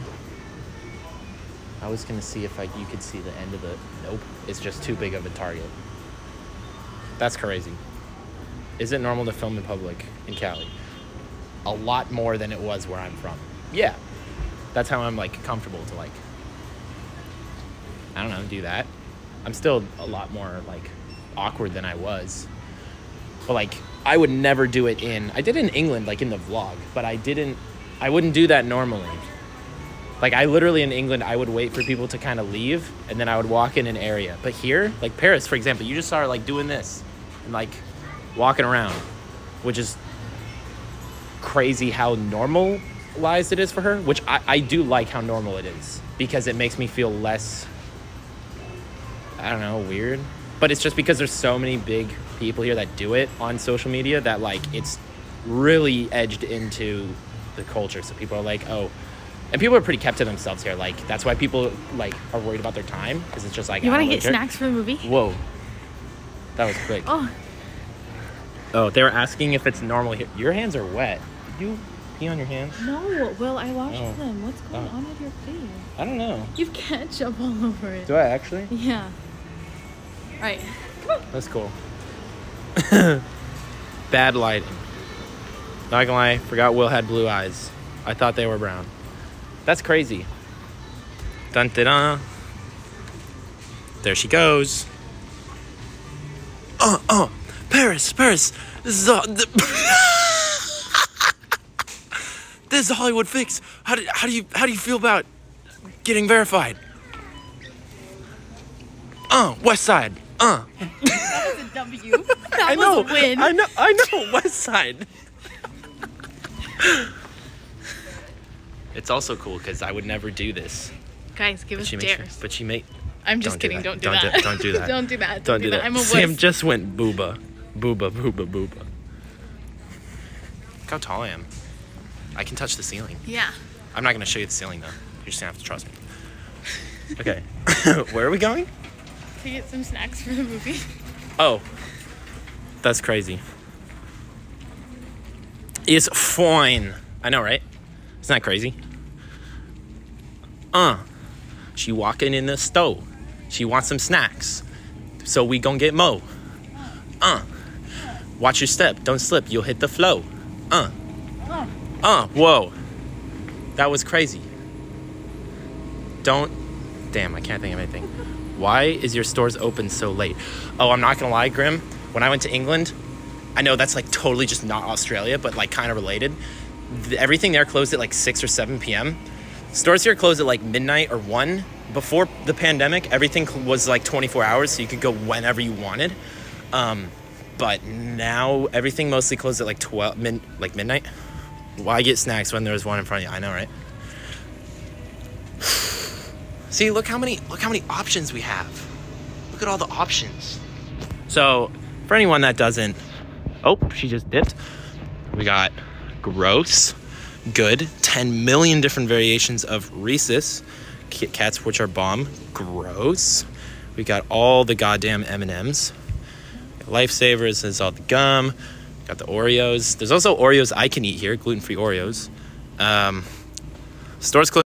I was gonna see if you could see the end of the... Nope. It's just too big of a Target. That's crazy. Is it normal to film in public in Cali? A lot more than it was where I'm from. Yeah. That's how I'm, like, comfortable to, like... I don't know, do that. I'm still a lot more, like, awkward than I was. But, like, I would never do it in... I did it in England, like, in the vlog. But I wouldn't do that normally. Like, I literally, in England, I would wait for people to kind of leave, and then I would walk in an area. But here, like Paris, for example, you just saw her, like, doing this. And, like, walking around. Which is crazy how normalized it is for her. Which I do like how normal it is. Because it makes me feel less... I don't know, weird. But it's just because there's so many big people here that do it on social media that, like, it's really edged into the culture. So people are like, oh... And people are pretty kept to themselves here. Like, that's why people, like, are worried about their time. Because it's just like... You want to get snacks for the movie? Whoa. That was quick. Oh, they were asking if it's normal here. Your hands are wet. Did you pee on your hands? No, Will, I washed them. What's going on with your face? I don't know. You've ketchup all over it. Do I actually? Yeah. All right. Come on. That's cool. Bad lighting. Not gonna lie, forgot Will had blue eyes. I thought they were brown. That's crazy. Dun dun dun. There she goes. Paris. This is all. This is Hollywood Fix. How do you feel about getting verified? West Side. That was a W. That was a win. I know. West Side. It's also cool because I would never do this. Guys, give us dares. But she may. I'm just kidding. Don't do that. Don't do that. Don't do that. Don't do that. I'm a wuss. Sam just went booba. Booba. Look how tall I am. I can touch the ceiling. Yeah. I'm not going to show you the ceiling, though. You're just going to have to trust me. Okay. Where are we going? To get some snacks for the movie. Oh. That's crazy. It's fine. I know, right? Isn't that crazy? She walking in the store. She wants some snacks. So we gonna get mo. Watch your step. Don't slip. You'll hit the flow. Whoa. That was crazy. Damn, I can't think of anything. Why is your stores open so late? Oh, I'm not gonna lie, Grim. When I went to England, I know that's like totally just not Australia, but like kind of related. Everything there closed at like 6 or 7 p.m. Stores here closed at like midnight or 1. Before the pandemic, everything was like 24 hours, so you could go whenever you wanted. But now everything mostly closed at like midnight. Why get snacks when there's one in front of you? I know, right? See, look how many options we have. Look at all the options. So, for anyone that doesn't... Oh, she just dipped. We got gross, good. 10 million different variations of Reese's. Kit Kats, which are bomb. Gross. We got all the goddamn M&Ms. Lifesavers is all the gum. Got the Oreos. There's also Oreos I can eat here, gluten-free Oreos. Store's closed.